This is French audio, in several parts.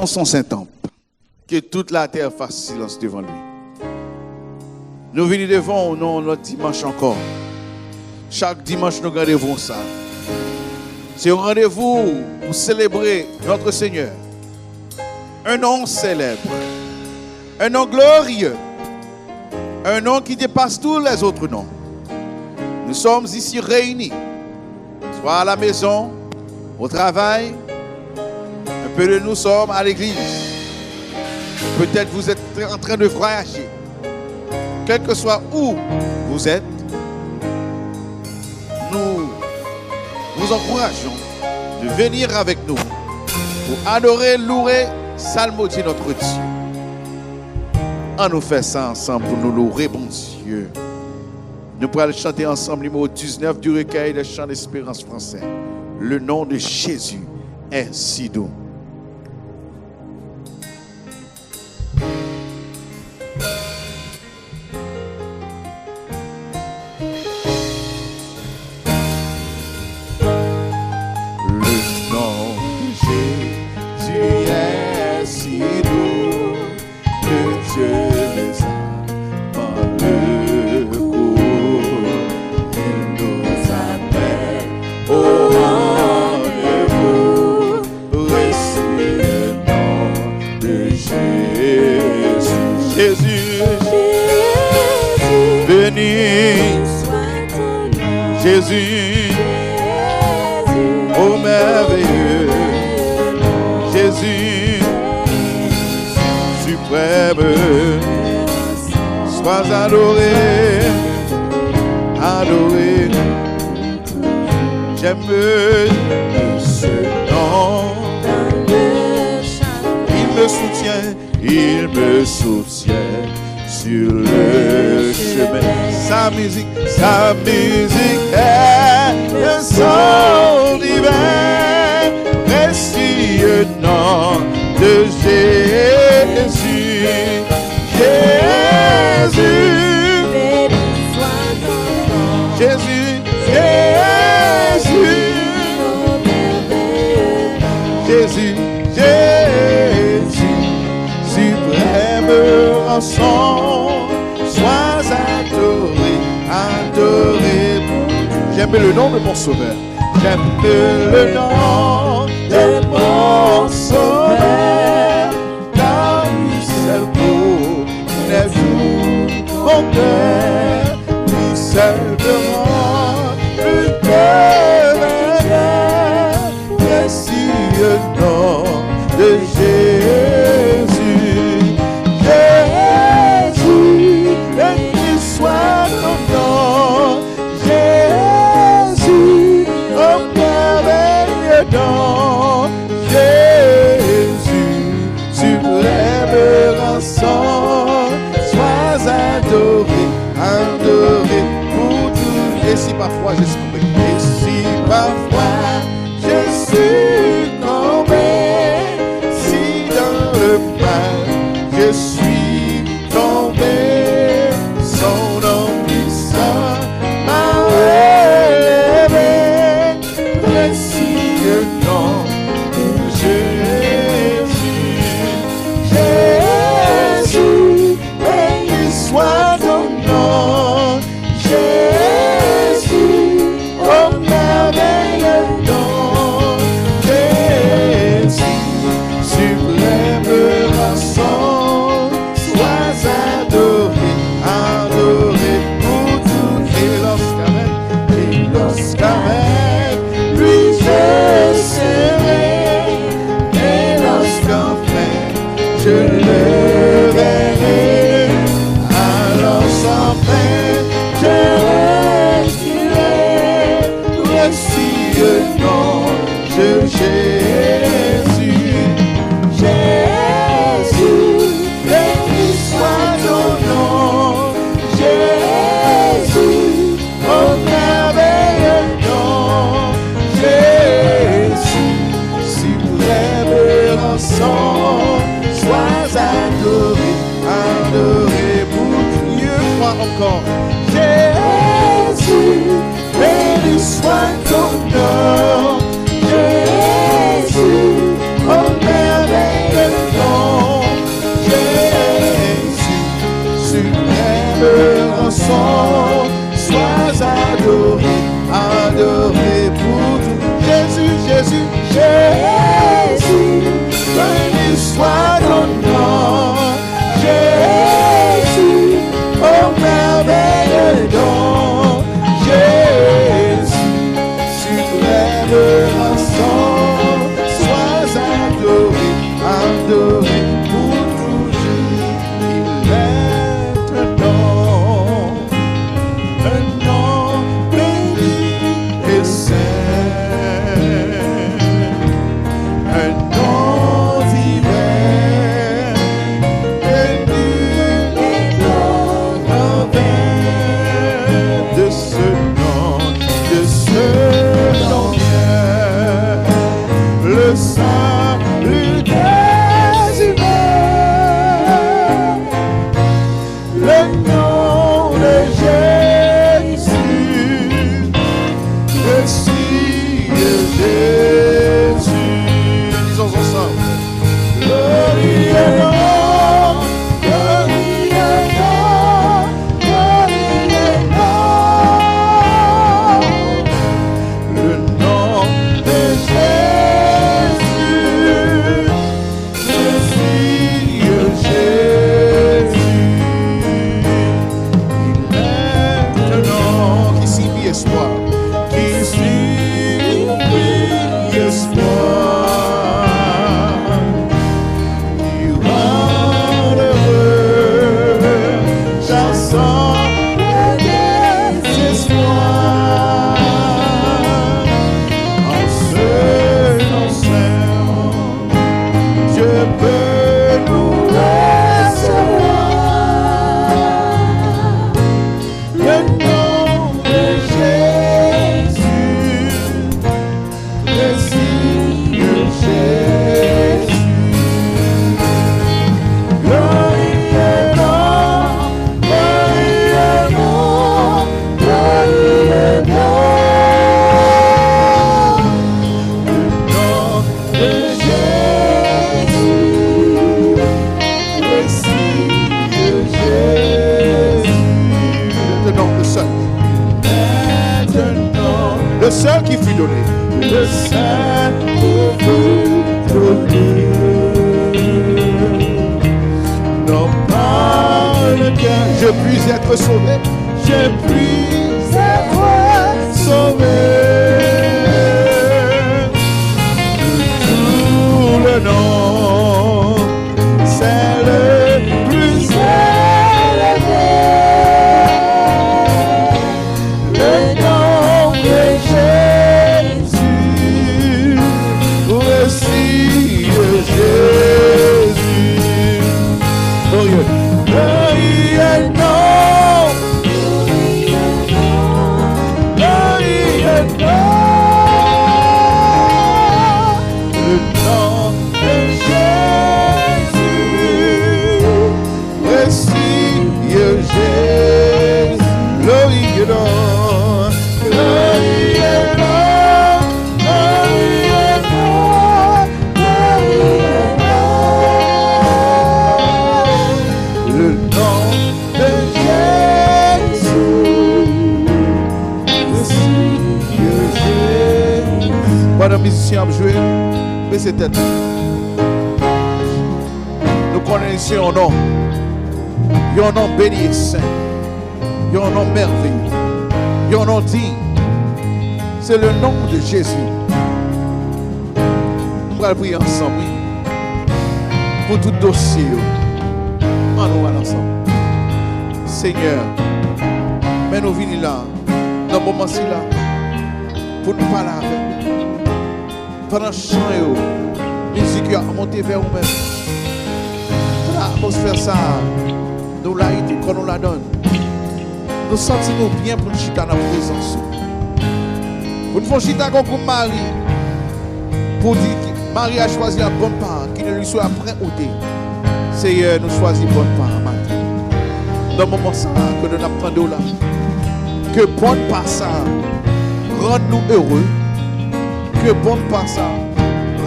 dans son Saint-Temple. Que toute la terre fasse silence devant lui. Nous venons devant notre dimanche encore. Chaque dimanche, nous rendez-vous ça. C'est un rendez-vous pour célébrer notre Seigneur. Un nom célèbre. Un nom glorieux. Un nom qui dépasse tous les autres noms. Nous sommes ici réunis. Soit à la maison, au travail. Un peu de nous sommes à l'église. Peut-être vous êtes en train de voyager. Quel que soit où vous êtes, nous vous encourageons de venir avec nous pour adorer, louer, psalmodier notre Dieu. On nous fait ça ensemble pour nous louer, bon Dieu. Nous pourrons chanter ensemble numéro 19 du recueil des chants d'espérance français. Le nom de Jésus est si doux. Jésus, oh merveilleux, Jésus, suprême, sois adoré, adoré. J'aime ce nom, il me soutient sur le chemin. Sa musique est un son divin, précieux nom de Jésus. Jésus, Jésus, Jésus, Jésus, suprême rançon, sois adoré, adoré. J'aime le nom de mon sauveur. J'aime le nom de mon sauveur. Car lui seul pour les jours, mon Père, lui seul devant, plus que vainqueur, précieux nom de Jésus. Jésus, béni soit ton nom. Jésus, oh merveilleux nom. Jésus, suprême rançon, sois adoré, adoré pour tout. Et si parfois je suis tombé, et si parfois je suis tombé, si dans le mal je suis tombé, son nom puissant m'a relevé, précieux nom de Jésus. Jésus, béni soit ton nom. Jésus, oh merveilleux nom. Jésus, suprême rançon, sois adoré, adoré pour tout. Et lorsqu'avec lui je serai, et lorsqu'enfin je le verrai, alors sans peine je restirai, précieux nom de Jésus. Jésus, béni soit ton nom. Jésus, oh merveilleux nom. Jésus, suprême rançon, sois adoré, adoré pour Dieu. Crois encore. Jésus, béni soit ton nom. Jésus, Jésus, Jésus, Jésus, béni soit ton nom. Jésus, oh merveilleux don. Jésus, suprême rançon, sois adoré, adoré pour toujours. Il est un nom béni et saint, un nom divin, béni et non de ce nom vient le salut des humains, le nom de Jésus, le Seigneur Jésus. Disons ensemble. Glorie à nous, glorie à nous, glorie à nous. Le nom de Jésus, le Seigneur Jésus. Il est un nom qui signifie espoir, qui signifie espoir. You are heureux, chassant le désespoir. En ce nom saint, je peux nous recevoir. Le nom de Jésus, le Seigneur Jésus. Glorie à nous, glorie à nous, glorie à nous. Le nom de Jésus, le Seigneur Jésus. Le nom, le seul. Le seul qui fut donné. Le seul qui fut donné. Non par lequel je puis être sauvé. Je puis être sauvé. Tout le nom, c'est le plus élevé. Le nom de Jésus, le Seigneur Jésus. Glorie à nous, glorie à nous. Le nom de Jésus, le Seigneur Jésus. Glorie à nous. Pendant que les musiciens ont joué, baissez tête. Nous connaissons un nom. Il y a un nom béni et saint. Il y a un nom merveilleux. Il y a un nom digne. C'est le nom de Jésus. Nous allons prier ensemble pour tout dossier. En nous allons ensemble. Seigneur, mais nous venons là, dans ce moment-ci là, pour nous parler avec nous. Pendant le chant, la musique a monté vers nous-mêmes. L'atmosphère, ça, nous l'a été, quand nous la donne. Nous sentons bien pour nous chiter dans la présence. Pour nous faire chiter comme Marie. Pour dire que Marie a choisi la bonne part, qui ne lui soit après ôté. Seigneur, nous choisissons la bonne part matin. Dans le moment ça, que nous apprenons là. Que bonne part ça rende nous heureux. Que bonne part ça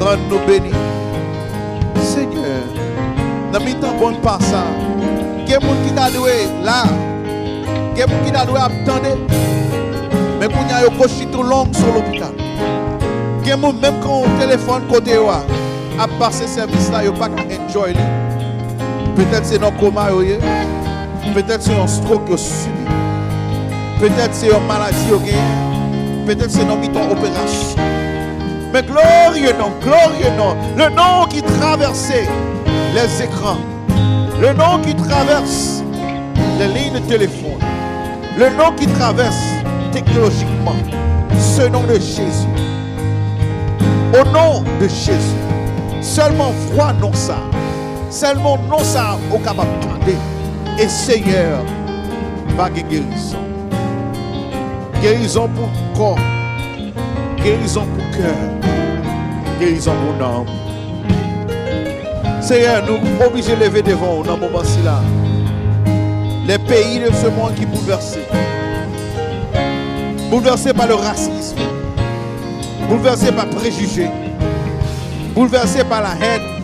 rende nous bénis. Seigneur, dans le temps bonne part ça, il y a des gens qui t'a doué là. Il y a des gens qui t'a doué attendre. Mais qu'on y a un cochon tout long sur l'hôpital. Il y a même quand on téléphone côté à passer service là, il n'y a pas qu'à enjoy. Peut-être c'est dans le coma, peut-être c'est un stroke subi, peut-être c'est une maladie, peut-être c'est dans une opération. Mais glorieux non, le nom qui traversait les écrans, le nom qui traverse les lignes de téléphone, le nom qui traverse technologiquement, ce nom de Jésus. Au nom de Jésus, seulement foi non ça, seulement non ça au capable de parler. Et Seigneur, va guérison. Guérison pour corps, guérison pour cœur, guérison pour âme. Seigneur, nous sommes obligés de lever devant dans ce moment-ci là. Les pays de ce monde qui sont bouleversés. Bouleversés par le racisme. Bouleversés par préjugés. Bouleversés par la haine.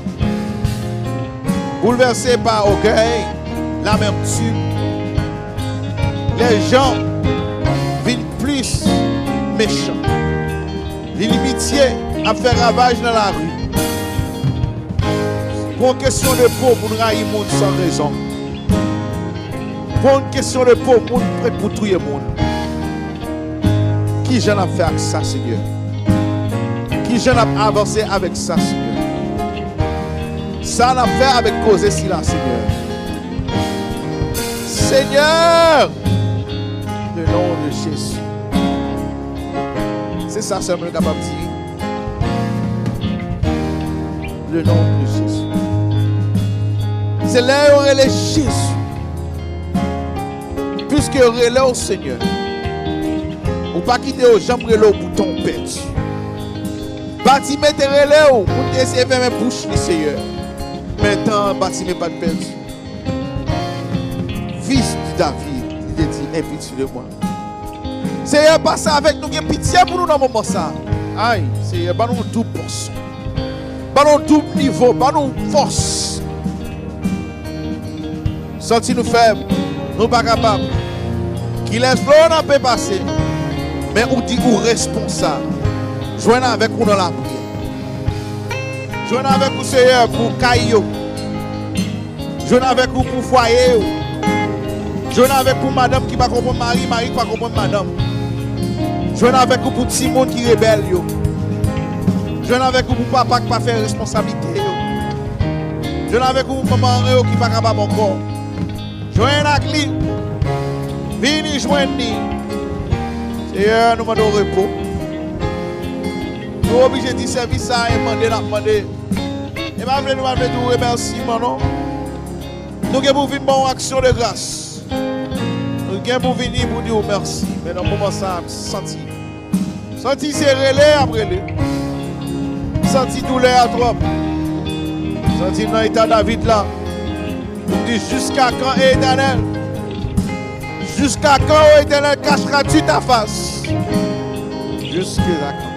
Bouleversés par orgueil, l'amertume. Les gens vivent plus méchants. L'inimitié a fait ravage dans la rue. Pour une question de peau, pour nous railler le monde sans raison. Pour une question de peau, pour nous prêt pour tuer le monde. Qui j'en a fait avec ça, Seigneur? Qui j'en a avancé avec ça, Seigneur? Ça l'a fait avec cause ici là, Seigneur. Seigneur, le nom de Jésus. C'est ça seulement capable de dire. Le nom de Jésus. C'est là où il est Jésus. Puisque il est au Seigneur. Ou pas quitter aux jambes au bouton perdu. Bâtiment est relais ou pour essayer de faire mes bouches, Seigneur. Maintenant, bâtiment pas de perdu. Fils de David, il dit, aie pitié de moi. Seigneur, passe avec nous, pitié pour nous dans ce moment ça. Aïe, Seigneur, pas nous double portion. Pas nous double niveau, pas nous force. Senti nous faibles, nous pas capables. Qui laisse l'eau n'a pas passer. Mais on dit ou responsable. Joignez avec nous dans la prière. Joignez avec nous, Seigneur, pour caillou. Joignez avec nous pour foyer. Joignez avec nous, madame qui ne comprend pas mari, mari qui ne comprend pas madame. Joignez avec nous pour petit monde qui rebelle. Joignez avec nous pour papa qui ne fait pas responsabilité. Joignez avec nous pour maman qui ne pas capable encore. Joignez avec lui. Venez joindre. Seigneur, nous demandons repos. Nous sommes obligés de dire service ça et demander. Et pas nous nous remerciements, non? Nous avons pour une bonne action de grâce. Nous avons pour venir pour dire merci. Mais dans le moment ça, senti c'est relais après relais. Senti douleur à trop. Senti dans l'état David là. Nous dit jusqu'à quand, Éternel? Jusqu'à quand, Éternel, cacheras-tu ta face? Jusqu'à quand?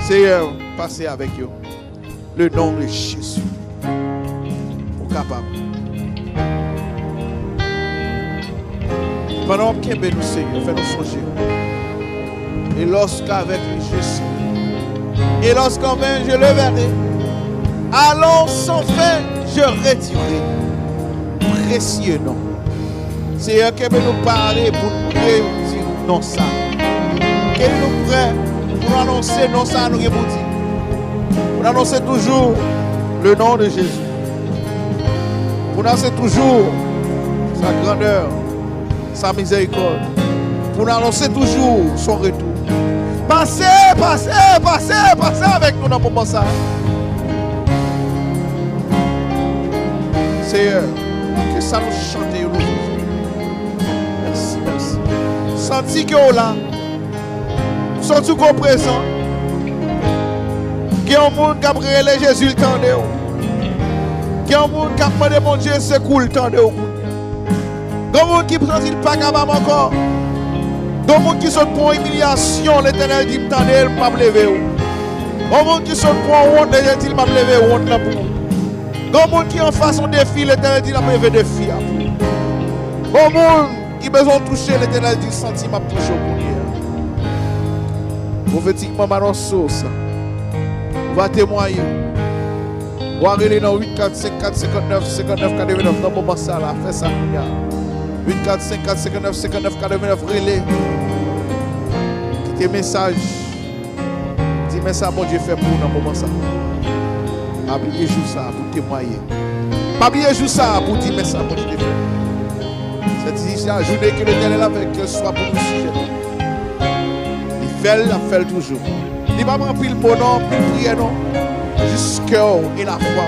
Seigneur, passez avec eux. Le nom de Jésus. Au capable. Pendant que nous, Seigneur, fais-nous songer. Et lorsqu'avec lui je suis. Et lorsqu'en vain je le verrai. Allons sans fin, je retirerai. Précieux nom. Seigneur, que nous parler pour nous dire non ça. Que nous prêts pour annoncer non ça nous dire. Pour annoncer toujours le nom de Jésus. Pour annoncer toujours sa grandeur, sa miséricorde. Pour annoncer toujours son retour. Passez avec nous dans le moment ça. Seigneur, que ça nous chante aujourd'hui. Merci. Senti que vous là, senti qu'on présent. Qu'il y a un monde qui a brûlé Jésus le temps de vous. Qu'il y a un monde qui a demandé mon Dieu secoue le temps de vous. Il y a un monde qui ne sent pas capable encore. Il y a un monde qui saute pour humiliation, l'Éternel dit me tendez, il m'a levé. Il y a un monde qui saute pour honte, l'Éternel dit m'a levé honte là pour vous. Il y a un monde qui en face un défi, l'Éternel dit m'a levé défi. Il y a un monde qui a besoin de toucher, l'Éternel dit senti m'a touché au bout. Prophétiquement, maintenant, ça. On va témoigner. On va aller dans 8, 4, 5, 4, 59, 59, 49. Dans le moment, ça, là, fais ça. 8, 4, 5, 4, 59, 59, 49. Relais. Quittez message. Dis-moi ça, mon Dieu, fait pour nous dans le moment, ça. Pas oublier jour ça pour témoigner. Pas oublier jour ça pour dire ça, mon Dieu, fait. C'est la journée que l'Éternel avec qu'elle soit pour nous sujet. Il fait toujours. Il va pas pile bon nom, pile prière non. Jusqu'à et la foi.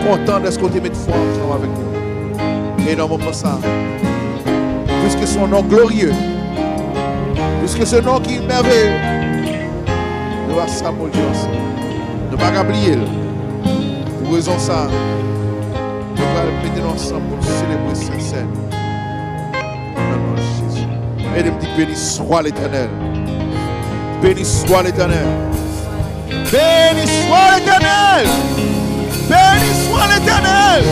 Content de ce qu'on te met de foi ensemble avec nous. Et dans le moment ça, puisque son nom glorieux, puisque ce nom qui est merveilleux, nous allons s'amour ensemble. Nous ne pouvons pas oublier. Pour raison ça, nous allons mettre ensemble pour célébrer cette scène. Et de me dire béni soit l'Éternel. Béni soit l'Éternel. Béni soit l'Éternel. Béni soit l'Éternel.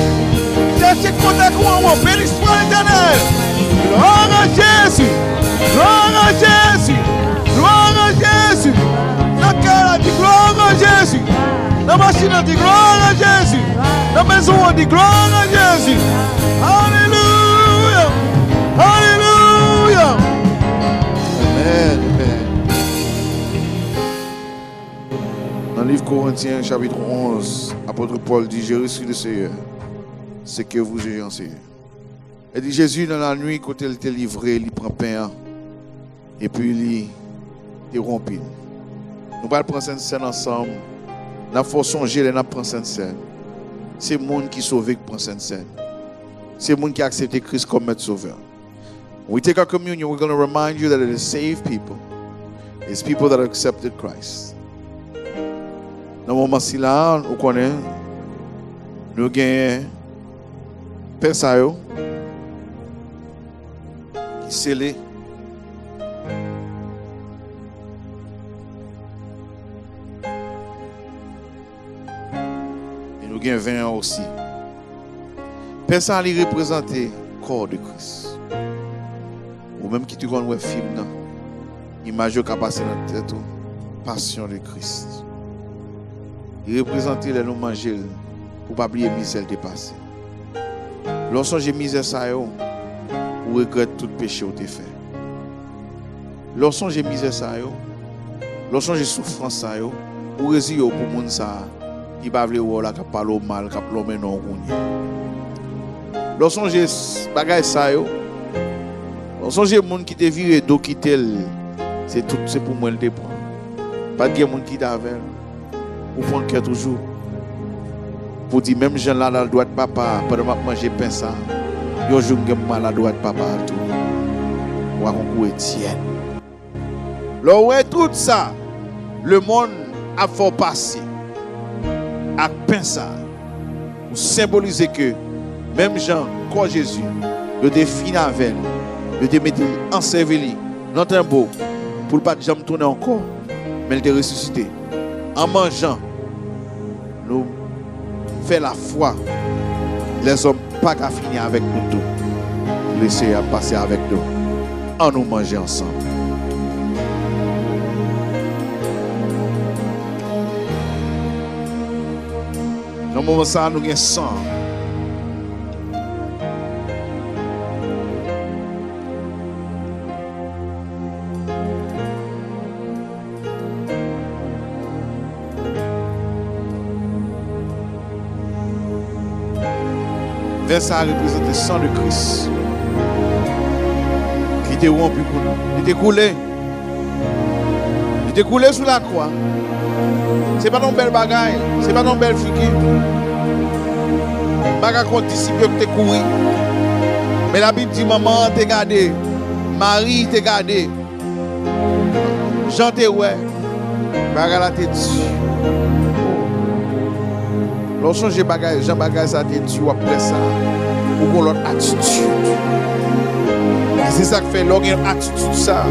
Cherchez contact avec moi. Béni soit l'Éternel. Gloire à Jésus. Gloire à Jésus. Gloire à Jésus. Dans le cœur, on dit gloire à Jésus. Dans la machine, on dit gloire à Jésus. Dans la maison, on dit gloire à Jésus. Alléluia. Alléluia. Amen, amen. Dans le livre Corinthiens, chapitre 11, apôtre Paul dit, j'ai reçu le Seigneur, ce que vous avez enseigné. Il dit, Jésus, dans la nuit, quand il était livré, il prend pain, et puis il rompt. Nous allons prendre cette scène ensemble. Nous allons songer, nous allons prendre cette scène. C'est le monde qui sauve qui prend cette scène. C'est le monde qui a accepté Christ comme maître sauveur. When we take our communion, we're going to remind you that it is saved people. It's people that have accepted Christ. Dans le moment-ci là, nous connaissons, nous gagnons Père Sayo, qui scellé. Et nous gagnons 20 ans aussi. Père Sayo représente le corps de Christ. Ou même qui tu connais un film, image qui a passé dans la tête, passion de Christ. Il représente les nous manger pour ne pas oublier la misère dépassée. Lorsque j'ai misère ça, ou regrette tout péché que tu fait. Lorsque j'ai misère ça, lorsque j'ai souffrance ça, ou résilier pour monde ça, qui va vouloir la parler mal, qui parle non lorsque j'ai bagage ça, lorsque j'ai monde qui te viré d'eau qui tel, c'est tout c'est pour moi le dépend. Pas de monde qui t'avait. Ou prendre cœur toujours. Pour dire même gens là la droite papa pendant que manger pain ça. Yo jour mal la droite papa tout. Ou à concours Étienne. Là ouais tout ça le monde a fait passer à pain ça. Pour symboliser que même gens comme Jésus le définit avec le te mettre enseveli dans un beau pour pas jamais tourner encore mais il te ressuscité. En mangeant, nous faisons la foi. Les hommes pas qu'à finir avec nous tout. Laissez passer avec nous. En nous manger ensemble. Dans le moment ça, nous avons sang. Ça représente le sang de Christ qui était rompu pour nous. Il était coulé. Il était coulé sous la croix. Ce n'est pas une belle bagaille. Ce n'est pas une belle friquille. Bagaille qu'on anticipe que tu es couru. Mais la Bible dit maman t'a gardé. Marie t'a gardé. Jean t'a ouais. Bagaille la t'a dit. Lorsque j'ai bagage, Jean bagage ça te tue après ça. Ou qu'on l'autre attitude. Et c'est ça qui fait l'orgue attitude ça.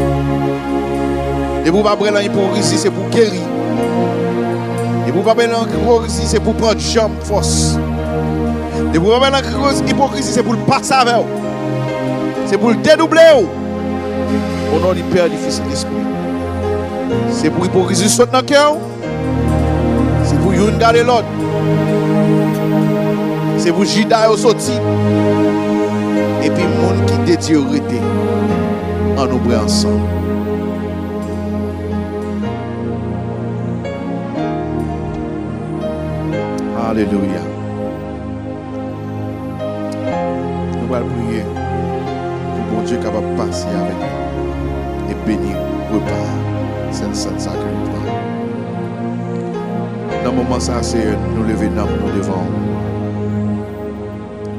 Et vous pas prendre l'hypocrisie, c'est pour guérir. Et vous pas prendre l'hypocrisie, c'est pour prendre jambe force. Et vous pas prendre l'hypocrisie, c'est pour le passer avec vous. C'est pour le dédoubler. Au nom du Père, du Fils et de l'Esprit. C'est pour l'hypocrisie saute dans le cœur. C'est pour une garder l'autre. C'est pour Jida au sorti. Et puis le monde qui dédie au rété. En nous bras ensemble. Alléluia. Nous allons prier pour bon Dieu capable de passer avec nous et bénir le repas. C'est ça que nous prenons. Dans le moment ça, c'est nous lever nous devant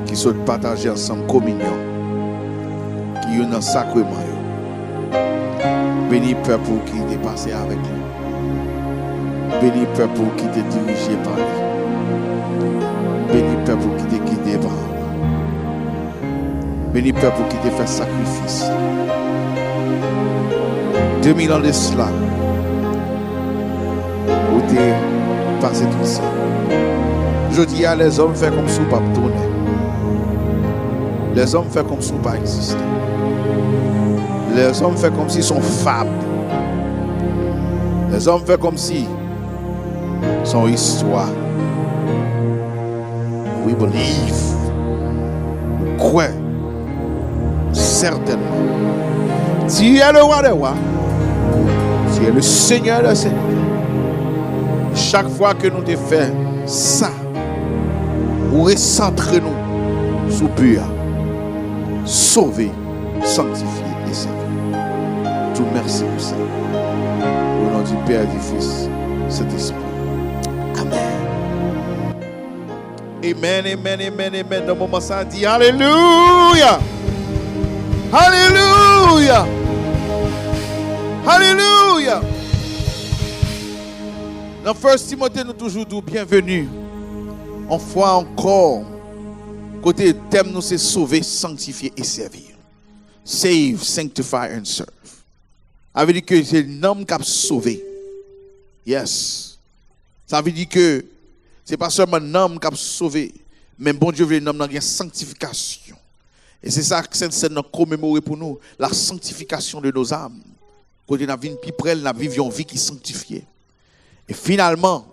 qui sont partagés ensemble communion qui est dans le sacrement. Bénis le peuple qui est passé avec lui. Bénis le peuple qui est dirigé par lui. Bénis le peuple qui est guidé par lui. Bénis le peuple qui t'a fait sacrifice. 2000 ans de cela, où t'es passé tout ça. Je dis à les hommes font comme si vous ne pas tourner. Les hommes font comme si vous ne pas exister. Les hommes font comme s'ils sont fables. Les hommes font comme si son histoire. We believe. Crois. Certainement. Tu es le roi des rois. Tu es le Seigneur des seigneurs. Chaque fois que nous te faisons ça, nous recentrons-nous sous pur, sauver, sanctifier et servir. Tout merci pour ça. Au nom du Père, du Fils, Saint-Esprit. Amen. Amen, amen, amen, amen. Dans le moment ça dit Alléluia. Alléluia. Alléluia. Dans 1 Timothée, nous toujours dit bienvenue. On fois encore. Côté thème, nous c'est sauver, sanctifier et servir. Save, sanctify and serve. Ça veut dire que c'est l'homme qui a sauvé. Yes. Ça veut dire que c'est pas seulement l'homme qui a sauvé, mais bon Dieu veut l'homme dans une sanctification. Et c'est ça que Saint-Seine a commémoré pour nous, la sanctification de nos âmes. Quand nous avons une plus près, nous vivions une vie qui est sanctifiée. Et finalement,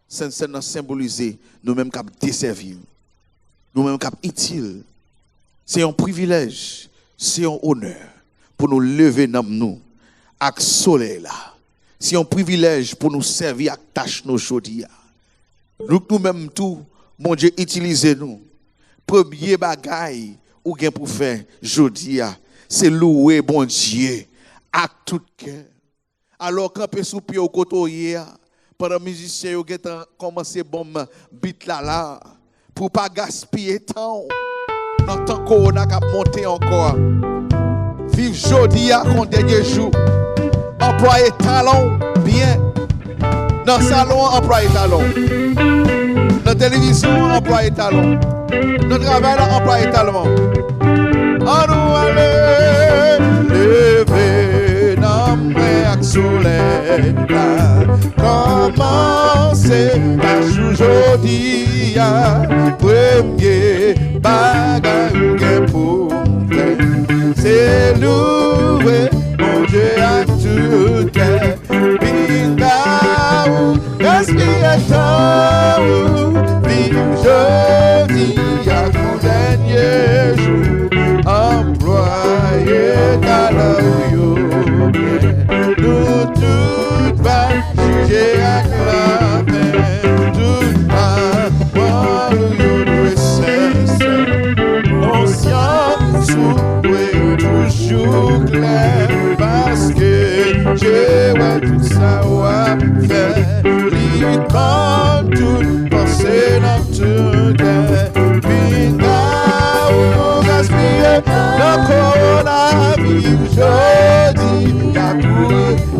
Saint-Seine a symbolisé nous-mêmes qui desservir, nous-mêmes qui utiles. C'est un privilège, c'est un honneur pour nous lever dans nous, avec le soleil là. C'est un privilège pour nous servir avec tâche nos chaudières. Nous-mêmes tout, mon Dieu, utilisez-nous. Premier bagaille ou bien pour faire jodia, c'est louer bon Dieu à tout cœur. Alors quand on sous pied au côté pendant les musiciens ont commencé bon beat là pour pas gaspiller temps dans temps qu'on a monter encore. Vive jodia qu'on dernier jour. Employer talent bien. Dans le salon employer talent. Dans la télévision employer talent. Dans le travail employer talent. On nous aller lever dans le soleil là. Commencer à aujourd'hui premier bagage pour faire. C'est louer mon Dieu à tout cœur. Bingaou, gaspiller temps. Vive aujourd'hui à mon dernier jour. Employé talent. Nous tout va juger à clamer. Tout va voir nous sincère. Conscience ou toujours clair. Parce que Dieu va tout savoir faire. Lui quand tout penser dans tout cœur. Bingaou, gaspiller dans coronavirus. Jodi, y'a pour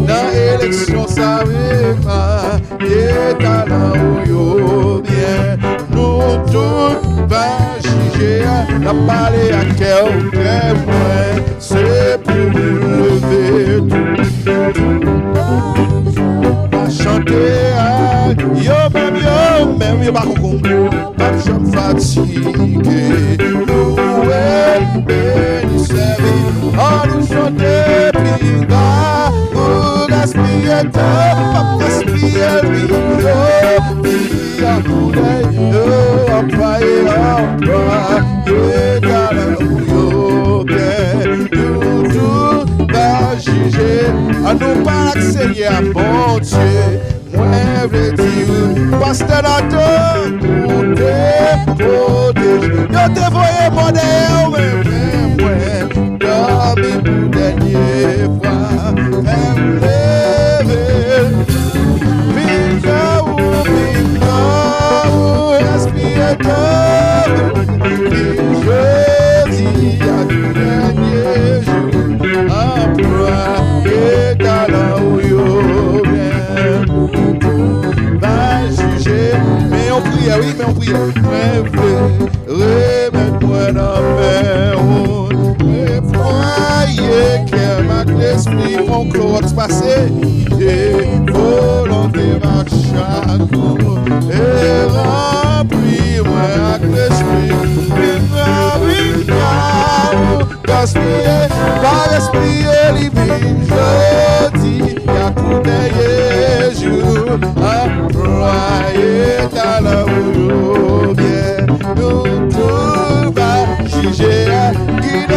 dans l'élection, ça va pas. Et talent ou bien. Nous tous va juger, la parler à quel très loin. C'est pour lever tout. Va chanter, yo même, yo pas concombre. Pas de chambre fatigué. Louer, béni, servir. On nous chanter, puis à nous pas accéder à bon Dieu. Moi, je dire, pasteur Nathan, pour te protéger. Je te voyais modèle, mais moi, dormi pour dernière fois. Même lever, pinga ou respire tout. Je dis à tout dernier jour, emploi et talent ou yo bien. Va juger, mais on prie, oui, mais on prie. Remets-moi dans mes roues. Croyez qu'elle m'a l'esprit, mon corps passé. Et volonté ma chaque jour. Et remplis-moi avec l'esprit. Gaspiller, par esprit et livre. Je dis, y'a tout derrière jour. Employé talent ou bien. Nous tout va juger. Guide,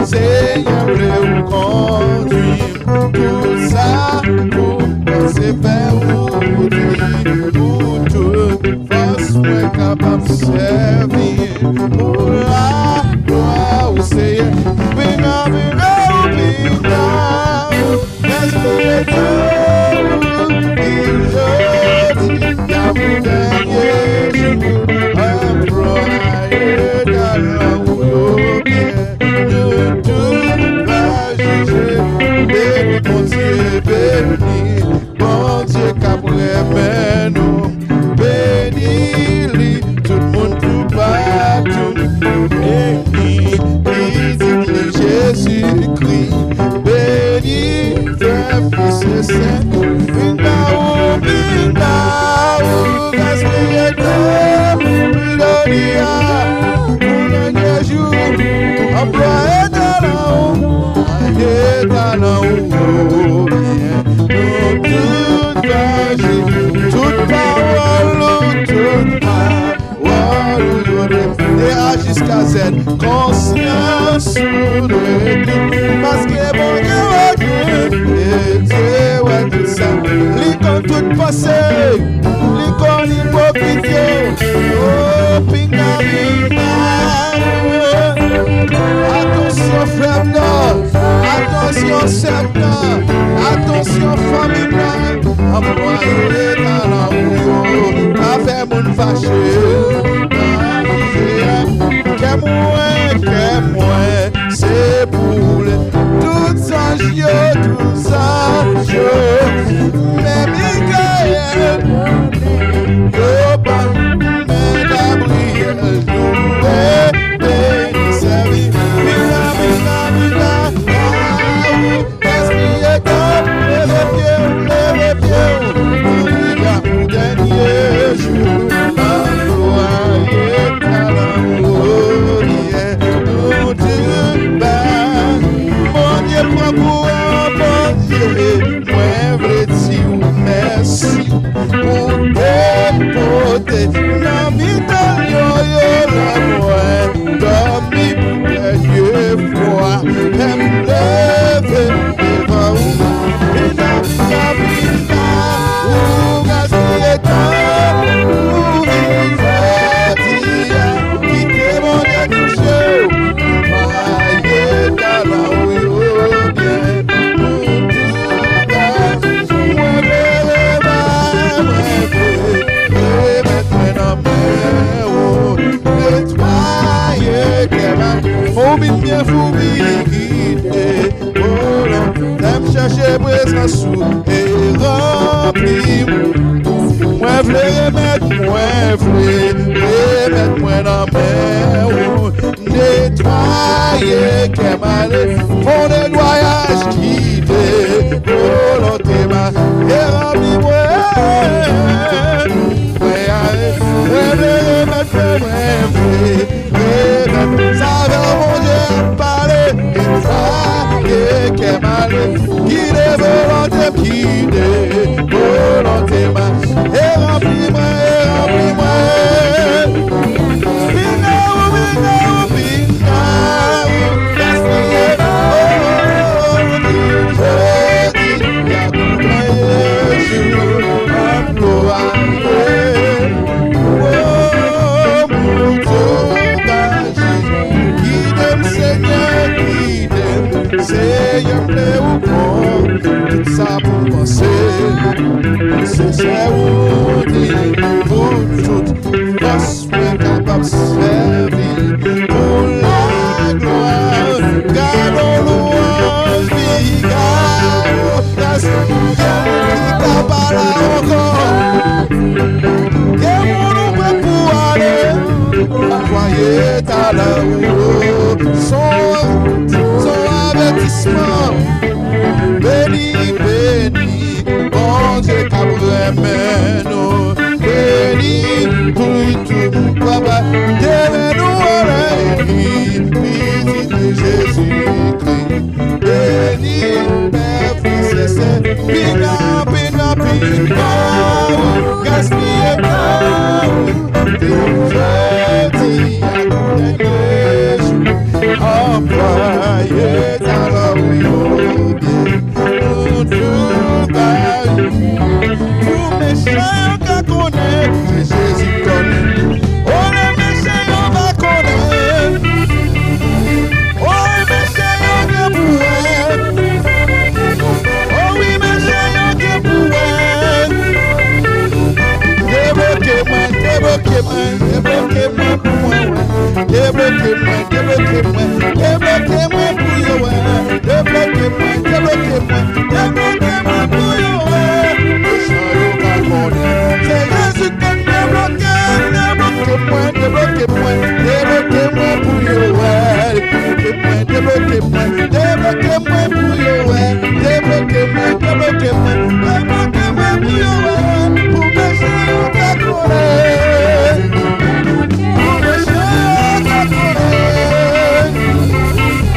Seigneur, le conduire. Tout ça pour penser faire ou dire. Pour tout, force, moi capable de servir. Pour la gloire au Seigneur. Bring up, respire tout. Il jeudi, y'a mon dernier jour. Employé talent ou bien. Nous tout va juger. Béni, bon Dieu, béni. Bon Dieu, qu'après nous. Béni, tout le monde tout partout. Béni, dit Jésus-Christ. Béni, ton Fils et Saint. Bingaou, gaspillé tout. Gloria, pour le dernier jour. Employé talent ou bien. Nous tout agir, toute parole, toute parole, et A jusqu'à Z, conscience ou de parce que bon Dieu, et Dieu, ouais, tout ça, l'icône toute passée, l'icône hypocrite, oh, pinga, attention frère, attention sœur, attention famille, employé dans la rue, avec mon fâché, que moi, c'est pour tous anges, tous anges, mais Michael, yo pas, mais Gabriel, nous béni, servi, esprit comme les pieds, il y a pour dernier jour, employé talent, nous te bat, mon Dieu, prends pour un bon Dieu, moi, vrai dire merci, pour dépoter, la vie de yo, la moi, dormi pour dernière fois, même lever devant vous, et dans la vie, où gaspiller temps, où vivre, quitter mon Dieu touché, maillé dans la rue, bien, nous tout va, moi, les mains, maintenant, nettoyer, faut bien, faut guider, t'aimes chercher présence et remplir. Moi, remettre moi dans mes nettoyer, qu'elle m'a mon nettoyage guidé, volontément, et remplis-moi. Ça va mon Dieu parler, nettoyer, qu'elle m'a guidé, volontément, et remplis-moi. Seigneur, plaît ou bon, tout ça pour penser. C'est où dit, pour toute force, capable de servir. Pour la gloire, gardons louange, vie, gardons grâce, qui t'a pas là encore. Et mon nom pour aller, envoyer ta langue, son avertissement. Béni, béni, bon Dieu, qu'après nous, béni, tout, papa, devez-nous oreilles, visite Jésus-Christ. Béni, Père, Fils et Saint, pina, gaspillez pas, jeudi, à Jésus, envoyez ta langue, pour mes chers qu'à connaître, Jésus connaît. Oh, les méchants, on va connaître. Oh, les méchants, on va pouvoir. Oh, oui, méchants, on va pouvoir. Débloquez-moi pour moi. Débloquez-moi pour yo. Débloquez-moi pour yo. C'est Jésus qui débloquez-moi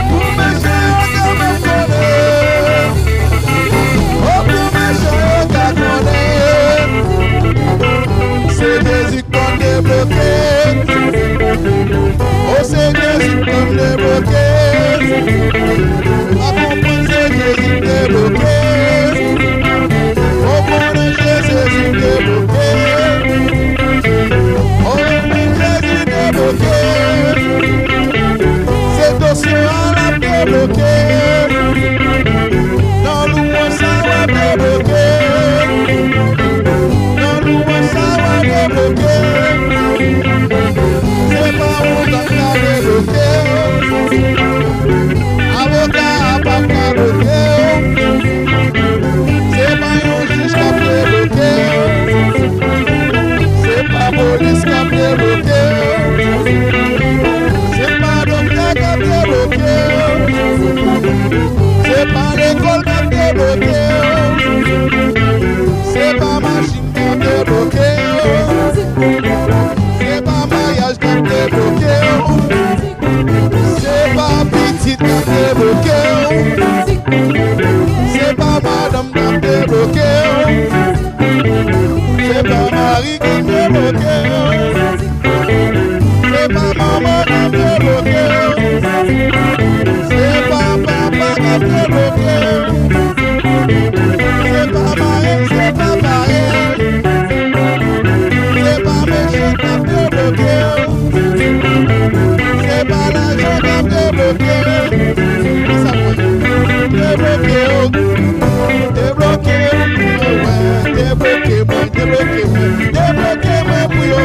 pour mes chers c'est Jésus qu'on débloqué. Oh, c'est Jésus qu'on débloqué. À comprendre, c'est Jésus débloqué. Oh, mon Dieu, Jésus débloqué. Oh, mon Jésus débloqué. C'est dossier à la débloqué. Dans le monde, ça va débloqué. C'est pas où dans la débloqué. Avocat à papa bloqué. C'est pas un juge qui a débloqué. C'est pas police qui a débloqué. C'est pas docteur qui a débloqué. C'est pas l'école qui a débloqué. C'est pas machine qui a débloqué. C'est pas mariage qui a débloqué. C'est pas petite qui a débloqué. C'est pas madame qui a débloqué. C'est pas Marie qui a débloqué. C'est pas maman qui a débloqué. C'est pas papa qui a débloqué. C'est pas Marie, c'est pas Marie. C'est pas méchant qui a débloqué. C'est pas l'argent qui a débloqué. Débloquez-moi pour yo.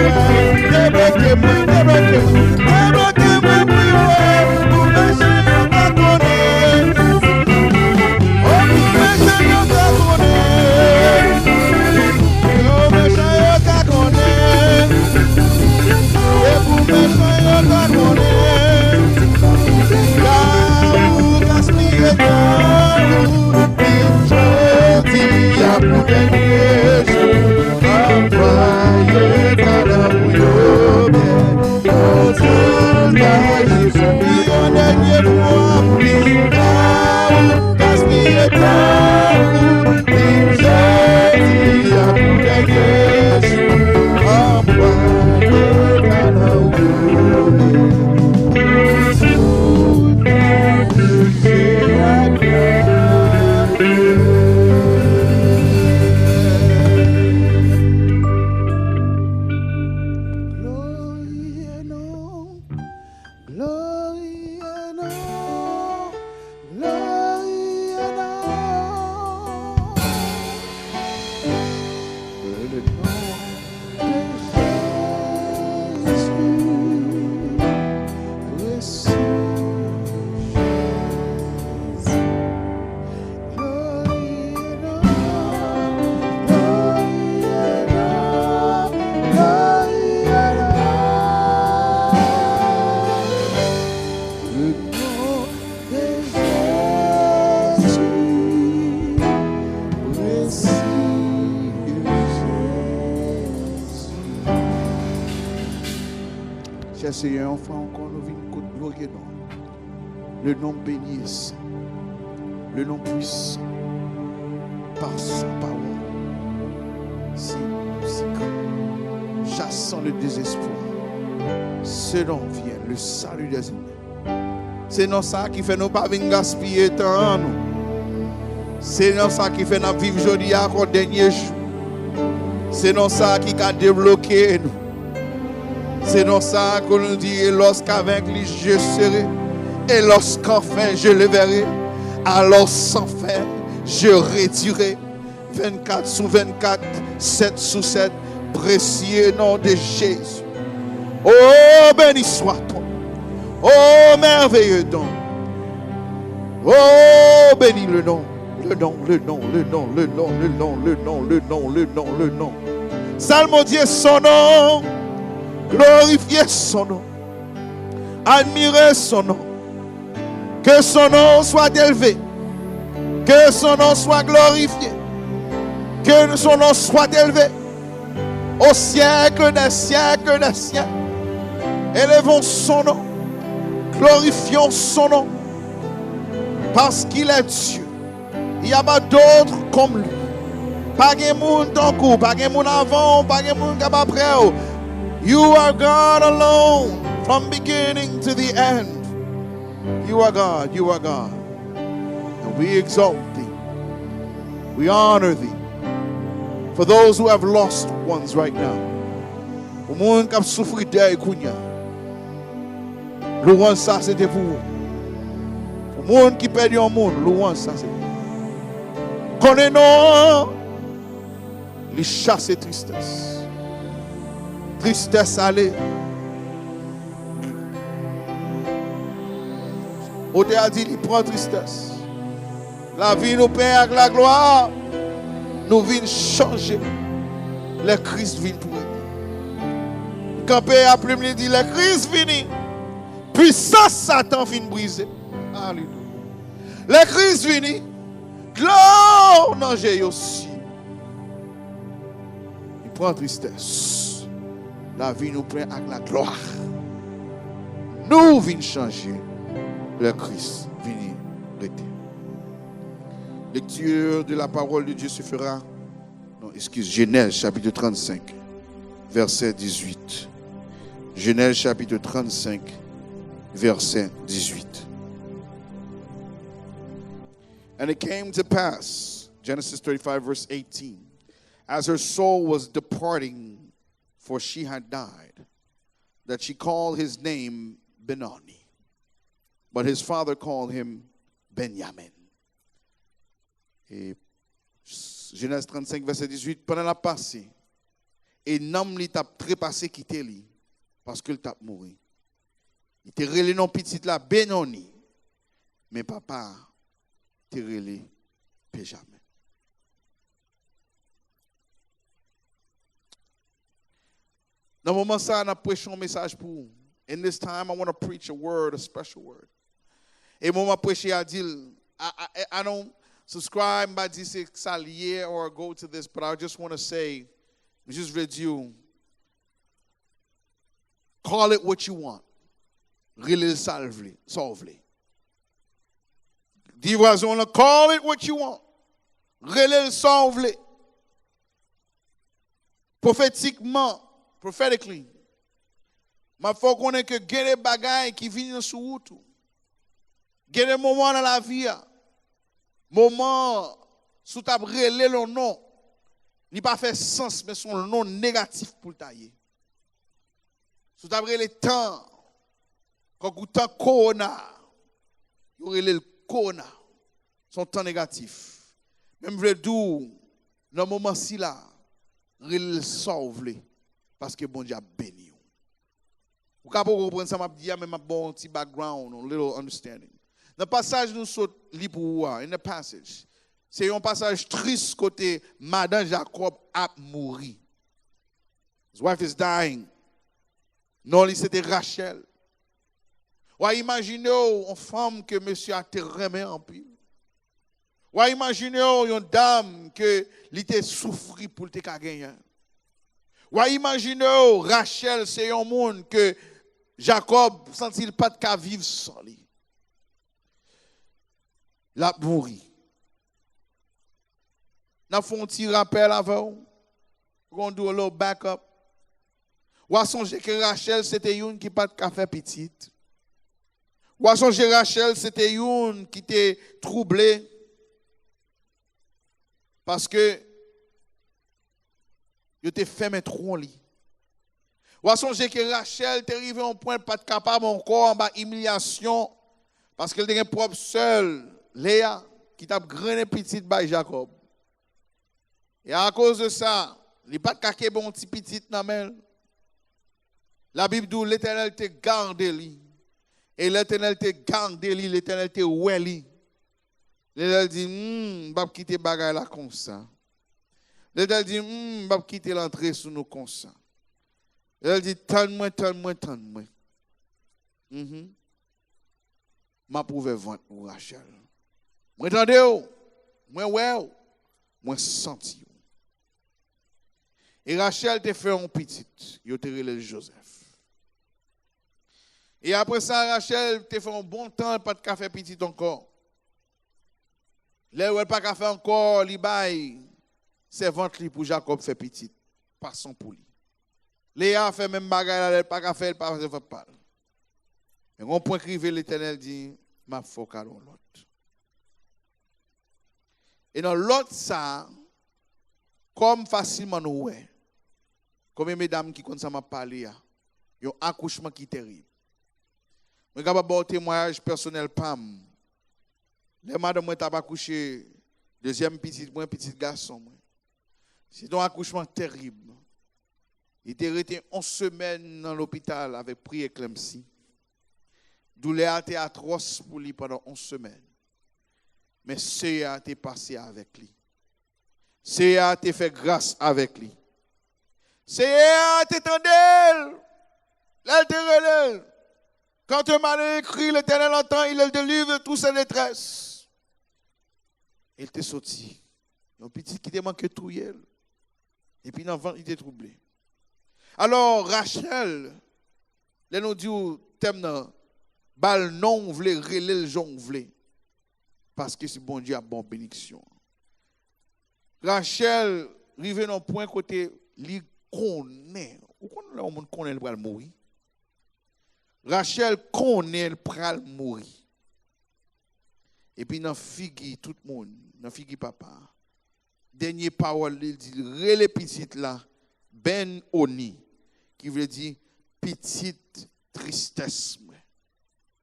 Seigneur, enfin encore, nous venons glorifier le nom béni et saint, le nom puissant, par son parole. Si quand chassant le désespoir, ce nom vient, le salut des humains. C'est non ça qui fait nous pas venir gaspiller temps nous. C'est non ça qui fait nous vivre aujourd'hui à notre dernier jour. C'est non ça qui a débloqué nous. C'est non ça qu'on nous dit, lorsqu'avec lui je serai, et lorsqu'enfin je le verrai, alors sans fin je réduirai. 24 sur 24, 7 sur 7, précieux nom de Jésus. Oh, béni soit ton nom. Oh, merveilleux don. Oh, béni le nom. Le nom. Salmodiez son nom. Glorifiez son nom. Admirez son nom. Que son nom soit élevé. Que son nom soit glorifié. Que son nom soit élevé. Au siècle des siècles des siècles. Élevons son nom. Glorifions son nom. Parce qu'il est Dieu. Il n'y a pas d'autre comme lui. Pas de monde dans le coup, pas de monde avant, pas de monde après. You are God alone from beginning to the end. You are God, you are God. And we exalt thee. We honor thee. For those who have lost ones right now. Au monde qui a souffert d'eux, louange ça c'était pour vous. Au monde qui perd un monde, louange ça c'est. Connaissons les chasses et tristesse. Tristesse allez. Ote a dit, il prend tristesse. La vie nous paie avec la gloire. Nous venons changer. Le Christ vient pour nous. Quand Père a plume, il dit, le Christ vient. Puissance Satan vient briser. Alléluia. Le Christ vient. Gloire dans Jésus aussi. Il prend tristesse. La vie nous prend avec la gloire. Nous venons changer. Le Christ vient prêter. Lecture de la parole de Dieu se fera. Non, excuse, Genèse chapitre 35, verset 18. Genèse chapitre 35, verset 18. And it came to pass, Genesis 35, verse 18, as her soul was departing, for she had died, that she called his name Benoni. But his father called him Benjamin. Et Genèse 35, verset 18, pendant la passée, et l'homme li t'a trépassé quitter lui, parce qu'il t'a mouru. Il t'a relé non petit là, Benoni, mais papa t'a relé Benjamin. Dans le moment ça, on a prêché un message pour vous. In this time, I want to preach a word, a special word. Et moi, prêcher à dire, I don't subscribe by this salier or go to this, but I just want to say, just read you, call it what you want. Really solve it. Dis-moi, call it what you want. Really solve it. Prophetically, ma faut qu'on ait que des bagailles qui viennent sur route. Il y a des moments dans la vie, moments sous ta brûlé le nom, il pas fait sens, mais son nom négatif pour le tailler. Sous ta brûlé temps, quand vous temps corona, il y a le corona, son temps négatif. Même vrai d'où, dans le moment ci là, il sauve parce que bon Dieu a béni. Vous pouvez comprendre ça, mais ma bon petit background, a little understanding. Dans le passage, nous sommes libres, in the passage, c'est un passage triste côté Madame Jacob a mouru. His wife is dying. Non, c'était Rachel. Ou imaginez une femme que monsieur a remis en pile. Ou imaginez une dame que l'était souffri pour te gagner. Ou imaginez Rachel, c'est un monde que Jacob sentit pas de cas vivre sans lui. L'a mouri. N'a fait un petit rappel avant. On do a little backup. Ou a songé que Rachel c'était une qui pas de café petite. Ou a songé Rachel c'était une qui était troublée parce que il était fermé trop en lit. Ou a songé que Rachel était arrivé à un point pas capable encore en bas humiliation parce qu'elle était propre seule Léa qui t'a grané petite by Jacob. Et à cause de ça, il n'est pas de caquer bon petit petit dans la Bible dit l'Éternel te garde lui. Et l'Éternel te garde lui, l'Éternel te oué lui. L'Éternel dit pas quitter bagaille là comme ça. L'Éternel dit pas quitter l'entrée sous nous comme ça. L'Éternel dit tente-moi. M'a prouvé vente pour Rachel. Moi entendez moi ouais moi senti. Et Rachel te fait un petit, il te relève Joseph. Et après ça, Rachel te fait un bon temps, pas de café petit encore. Là où elle pas café encore, li bail, c'est ventre pour Jacob fait petit, passons pour lui. Léa fait même bagarre, elle pas café, elle pas de pas. Et on point crivé l'Éternel dit, m'a faut calon l'autre. Et dans l'autre ça, comme facilement nous ouais. Comme mesdames qui comme ça m'a parlé, un accouchement qui est terrible. Je suis capable de témoignage personnel pam. Les madame moi t'a pas accouché deuxième petit garçon. C'est un accouchement terrible. Il était resté 11 semaines dans l'hôpital avec prééclampsie. Douleur était atroce pour lui pendant 11 semaines. Mais Seigneur a été passé avec lui. Seigneur a été fait grâce avec lui. Seigneur a été tendel. Elle te relève. Quand un malheur écrit, l'Éternel entend, il le délivre de toute sa détresse. Il t'est sorti. Un petit qui te manque tout hier. Et puis l'enfant, il était troublé. Alors, Rachel, là nous dit, thème, bal non vle, relè le jon vle. Parce que c'est bon Dieu a bonne bénédiction. Rachel, rive dans point côté, li connaît. Ou connaît le monde connaît le pral mourir. Rachel connaît le pral mourir. Et puis dans figi tout le monde, dans figi papa. Dernière parole, il dit relè petite là, ben oni, qui veut dire petite tristesse moi.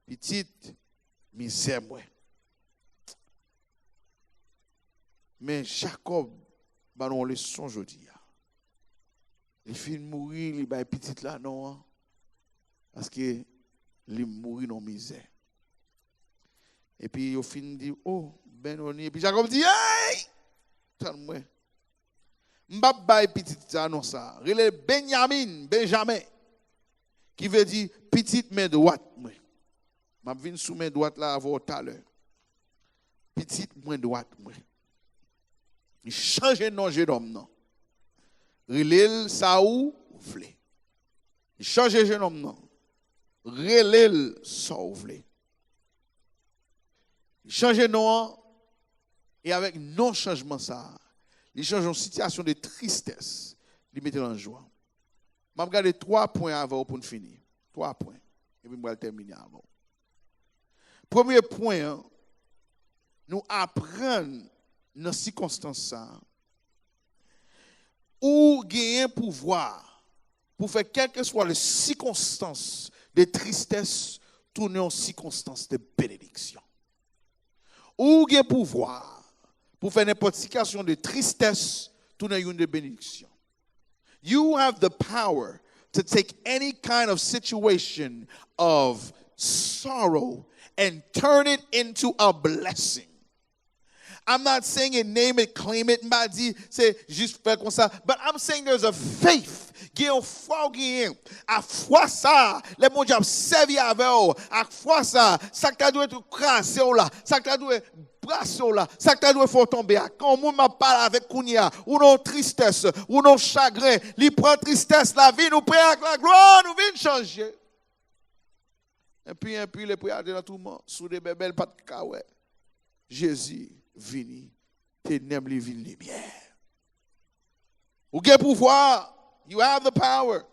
Petite misère moi. Mais Jacob, bah non le son aujourd'hui. Il finit de mourir, il va petite là non parce que il mourit dans misère. Et puis il finit de dire oh ben on et puis Jacob dit hey tellement m'ba petite ça non ça. Il Benjamin qui veut dire petite main droite moi. M'a vinn sous main droite là avant tout à l'heure. Petite main droite moi. Il change de nom jeune homme non. Relèl Saou vle. Il change de jeune homme non. Relèl Saou vle. Il change de nom et avec non changement ça, il change en situation de tristesse, il met en joie. Je vais regarder 3 points avant pour finir. 3 points. Et puis je vais terminer avant. Premier point, nous apprenons dans ces circonstances où gagner un pouvoir pour faire quelles que soient les circonstances de tristesse tourner en circonstances de bénédiction. Ou gagner pouvoir pour faire n'importe quelle situation de tristesse tourner une de bénédiction. You have the power to take any kind of situation of sorrow and turn it into a blessing. I'm not saying it, name it, claim it, mbadi, c'est juste faire comme ça. But I'm saying there's a faith. Qui est foi qui à foi ça, les mon Dieu servi avec eux, à foi ça, ça que doit être crassé là, ça que doit brasser là, ça que doit faire tomber. Quand on m'a parlé avec Kounia, ou non tristesse, ou non chagrin, li prend tristesse la vie nous prend avec la gloire, nous vient changer. Et puis les prières dans tout le monde, sous des belles pattes de kawe. Jésus vini, ténèbres li vini lumière. Ou gen pouvoir, you have the power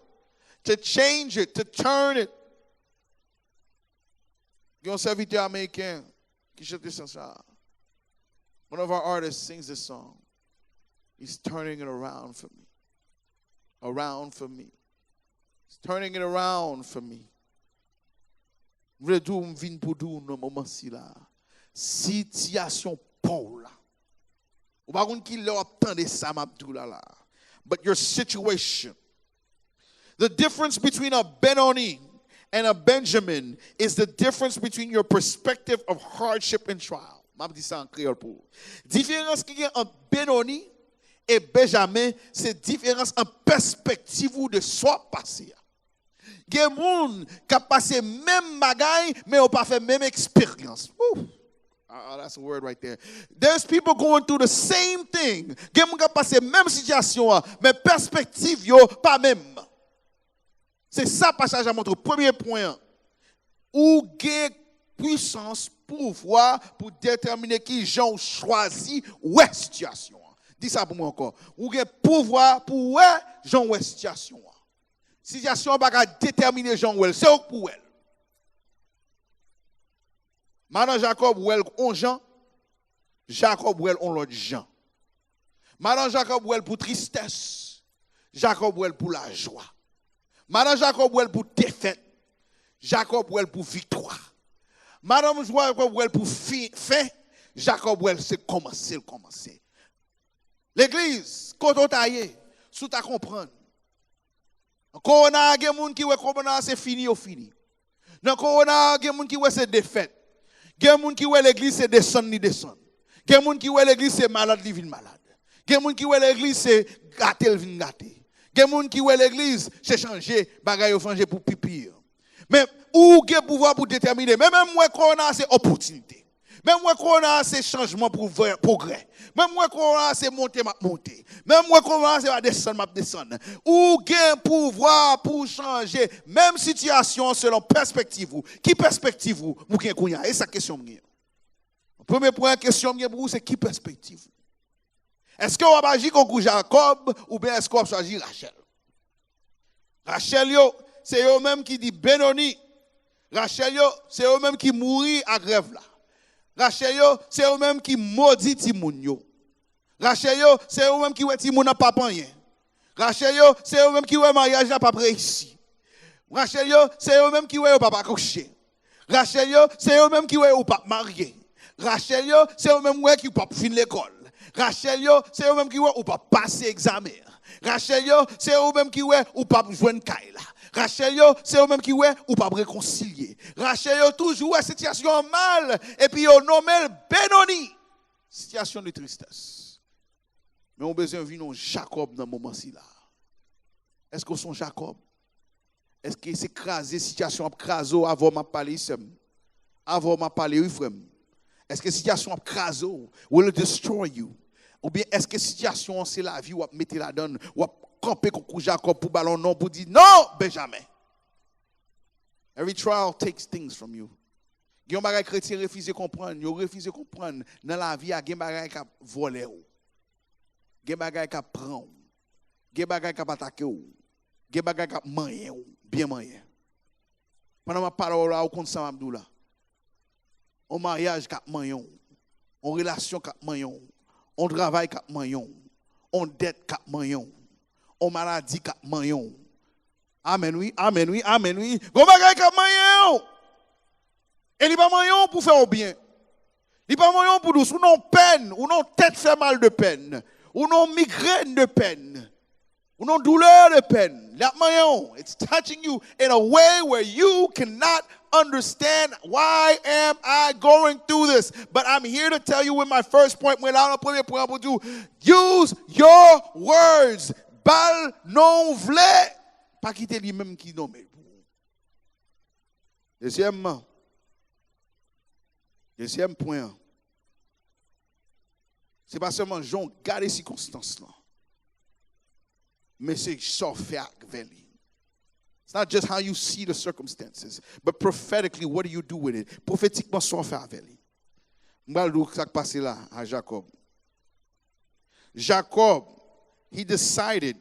to change it, to turn it. Il y a un serviteur américain qui chante ça. One of our artists sings this song. He's turning it around for me. Around for me. He's turning it around for me. Je veux dire pour nous dans moment ci là. Situation pauvre là. Ou pas qu'on qui l'a attendé ça m'abdou là. But your situation. The difference between a Benoni and a Benjamin is the difference between your perspective of hardship and trial. M'a dit ça en créole pour. Différence qu'il y a entre Benoni et Benjamin, c'est différence en perspective de soi passé. Il y a des gens qui ont passé même bagaille mais n'ont pas fait même expérience. That's a word right there. There's people going through the same thing. Il y a des gens qui ont passé même situation mais perspective yo pas même. C'est ça passage à montre. Premier point. Ou gain puissance, pouvoir pour déterminer qui j'en choisi ou situation. Dis ça pour moi encore. Ou gain pouvoir pour j'en situation. Situation pas déterminer j'en ou c'est pour elle. Maintenant Jacob ou elle on Jean. Jacob ou elle on l'autre Jean. Maintenant Jacob ou elle pour tristesse. Jacob ou elle pour la joie. Madame Jacob Well pour défaite, Jacob Well pour victoire. Madame Jacob Well pour fin, Jacob Well c'est commencer. L'église, quand on taille, sous ta comprendre. Quand on a des gens qui comprennent c'est fini ou fini. Quand on a des gens qui c'est défaite. Des gens qui l'église c'est descendre ni descendre. Des gens qui l'église c'est malade li vin malade. Des gens qui l'église c'est gâter vin gâter. Il y a des gens qui voient l'église, c'est changer, bagaille changer pour pipi. Mais où il y a pouvoir pour déterminer, même moi qu'on a c'est opportunité. Même moi qu'on a c'est changement pour progrès. Même moi qu'on a c'est monter. Même moi qu'on a c'est descendre. Où il y a pouvoir pour changer même situation selon perspective. Qui perspective vous gagnez kounya? Et ça question m'gagne. Premier point question m'gagne pour vous c'est qui perspective? Est-ce que vous avez agi comme Jacob ou bien est-ce que vous avez choisi Rachel? Rachel, c'est eux-mêmes qui dit Benoni. Rachel, c'est eux-mêmes qui mourit à grève là. Rachel, c'est eux-mêmes qui maudit Timoun. Rachel, c'est eux-mêmes qui ouais Timoun n'a pas rien. Rachel, c'est eux-mêmes qui ouais mariage n'a pas réussi. Rachel, c'est eux-mêmes qui ouais pas coucher. Rachel, c'est eux-mêmes qui ouais ou pas marié. Rachel, c'est eux-mêmes qui pas finir l'école. Rachel, c'est eux-mêmes qui ou pas passer examen. Rachel, c'est eux-mêmes qui ou pas joindre Kaila. Rachel, c'est eux-mêmes qui ou pas réconcilier. Rachel, toujours situation mal et puis on nomme Benoni. Situation de tristesse. Mais on besoin de vivre Jacob dans ce moment-ci là. Est-ce que son Jacob? Est-ce que c'est crasé situation craso avant m'a parler avant m'a parler frère? Est-ce que la situation craso will destroy you? Ou bien est-ce que la situation c'est la vie ou mettre la donne ou camper comme Jacob pour ballon non pour dire non Benjamin. Every trial takes things from you. Il y a des gens chrétiens qui refusent de comprendre, ils refusent de comprendre dans la vie il y a des gens qui volent ou. Il y a des gens qui prennent. Il y a des gens qui attaquent ou. Il y a des gens qui mangent ou bien manger. Pendant ma parole là au compte ça Abdoula. On mariage cap mayon, on relation cap mayon, on travail cap mayon, on dette cap mayon, on maladie cap mayon. Amen oui, amen oui, amen oui. Gon bagay cap mayon. Et li pas mayon pour faire au bien. Li pas mayon pour douce, ou non peine, ou non tête fait mal de peine, ou non migraine de peine. Ou non douleur de peine. That mayon, it's touching you in a way where you cannot understand why am I going through this. But I'm here to tell you with my first point, use your words. Bal non vle. Pas quitter lui-même qui nomme. Deuxième point. C'est pas seulement Jean garder les circonstances là. Mais c'est ça fait avec lui. It's not just how you see the circumstances, but prophetically, what do you do with it? Prophétiquement, ça fait avec lui. M'balou ça passe là à Jacob. Jacob, he décided.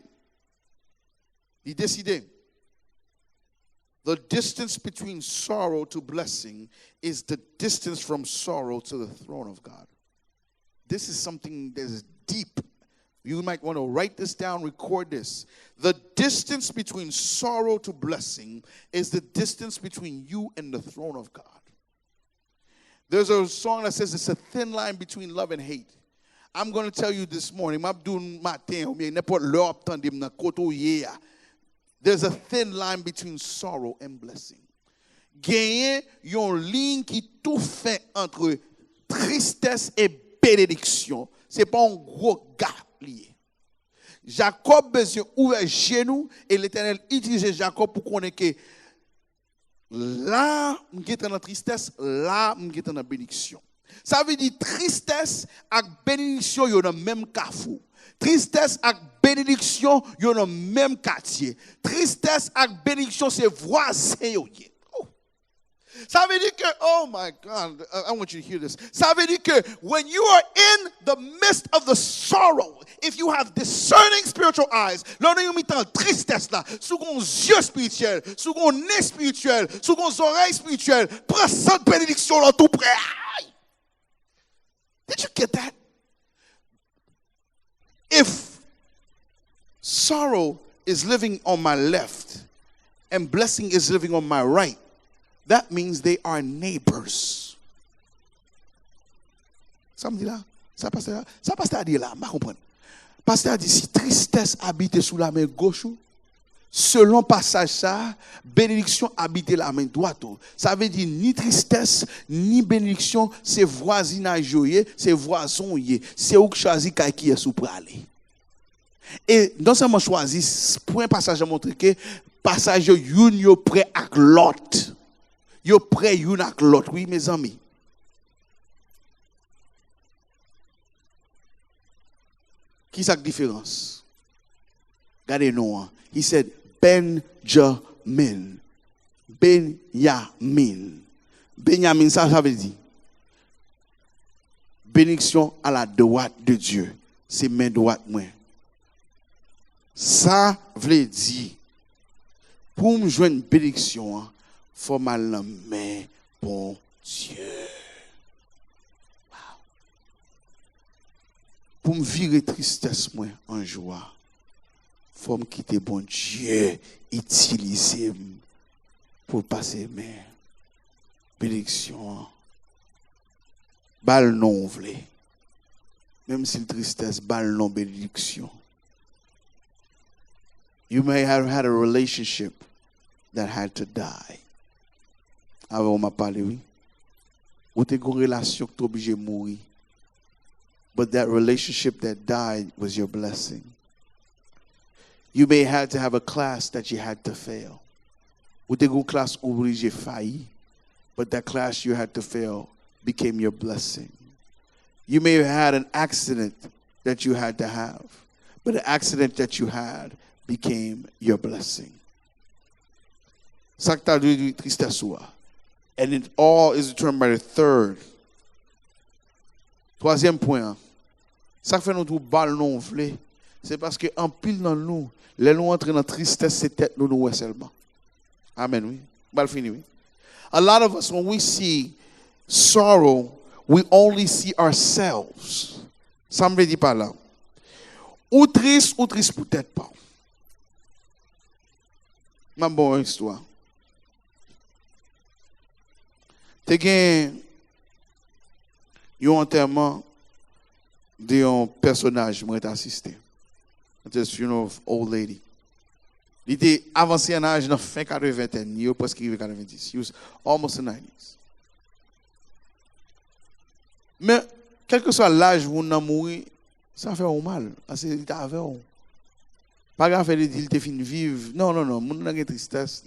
The distance between sorrow to blessing is the distance from sorrow to the throne of God. This is something that is deep. You might want to write this down, record this. The distance between sorrow to blessing is the distance between you and the throne of God. There's a song that says it's a thin line between love and hate. I'm going to tell you this morning, there's a thin line between sorrow and blessing. Gagner yon ligne qui tout fait entre tristesse et bénédiction. C'est pas un gros gap lié. Jacob besoin ouvert genou et l'Éternel utilise Jacob pour connaître que là, m'gèt dans tristesse, là, m'gèt dans bénédiction. Ça veut dire tristesse et bénédiction yon dans même carrefour. Tristesse et bénédiction yon dans même quartier. Tristesse et bénédiction c'est voisin yo. Ça veut dire que, oh my God, I want you to hear this. Ça veut dire que when you are in the midst of the sorrow, if you have discerning spiritual eyes, là on est en tristesse là, sous ton yeux spirituel, sous ton nez spirituel, sous ton oreille spirituelle, prends cette bénédiction là tout près. Did you get that? If sorrow is living on my left and blessing is living on my right, that means they are neighbors. Ça me dit là? Ça passe à dire là, je comprends. Pasteur a dit si tristesse habite sous la main gauche, selon passage ça, bénédiction habite la main droite. Ça veut dire ni tristesse, ni bénédiction, c'est voisinage, c'est voisin, c'est où que choisi qui est sous pour aller. Et non seulement choisi, pour un passage à montrer que passage yon prêt à l'autre. Yo prêt yon ak l'autre, oui mes amis. Qui sa différence? Regardez nous. He said Benjamin. Benjamin. Benjamin, ça veut dire bénédiction à la droite de Dieu. C'est main droite moi. Ça veut dire pour me joindre une bénédiction, faut mal la main bon Dieu. Wow. Pour me virer tristesse moi en joie, faut me quitter bon Dieu, utiliser pour passer main. Bénédiction. Bal non vle. Même si tristesse, bal non bénédiction. You may have had a relationship that had to die. Avant m'a parlé oui. Ou t'es une relation que t'es obligé de mourir. But that relationship that died was your blessing. You may have to have a class that you had to fail. Ou t'es une classe obligé failli. But that class you had to fail became your blessing. You may have had an accident that you had to have. But the accident that you had became your blessing. Ça que t'as dit tristesse ou. And it all is determined by the third. Troisième point. Ça fait nous tout bal non vle. C'est parce que en pile dans nous, les nous entrer dans tristesse, c'est tête nous seulement. Amen, oui. Bal fini, oui. A lot of us, when we see sorrow, we only see ourselves. Ça me dit pas là. Ou triste peut-être pas. Ma bonne histoire. Te gen yon enterrement de yon personnage mwen assisté. At this funeral of old lady. Il était avancé en âge dans fin 80, il est presque arrivé 90. He was almost in the 90s. Mais quel que soit l'âge où on a mouru, ça fait un mal. Parce qu'il était avec on. Pas grave, il était fini vivre. Non, on a une tristesse.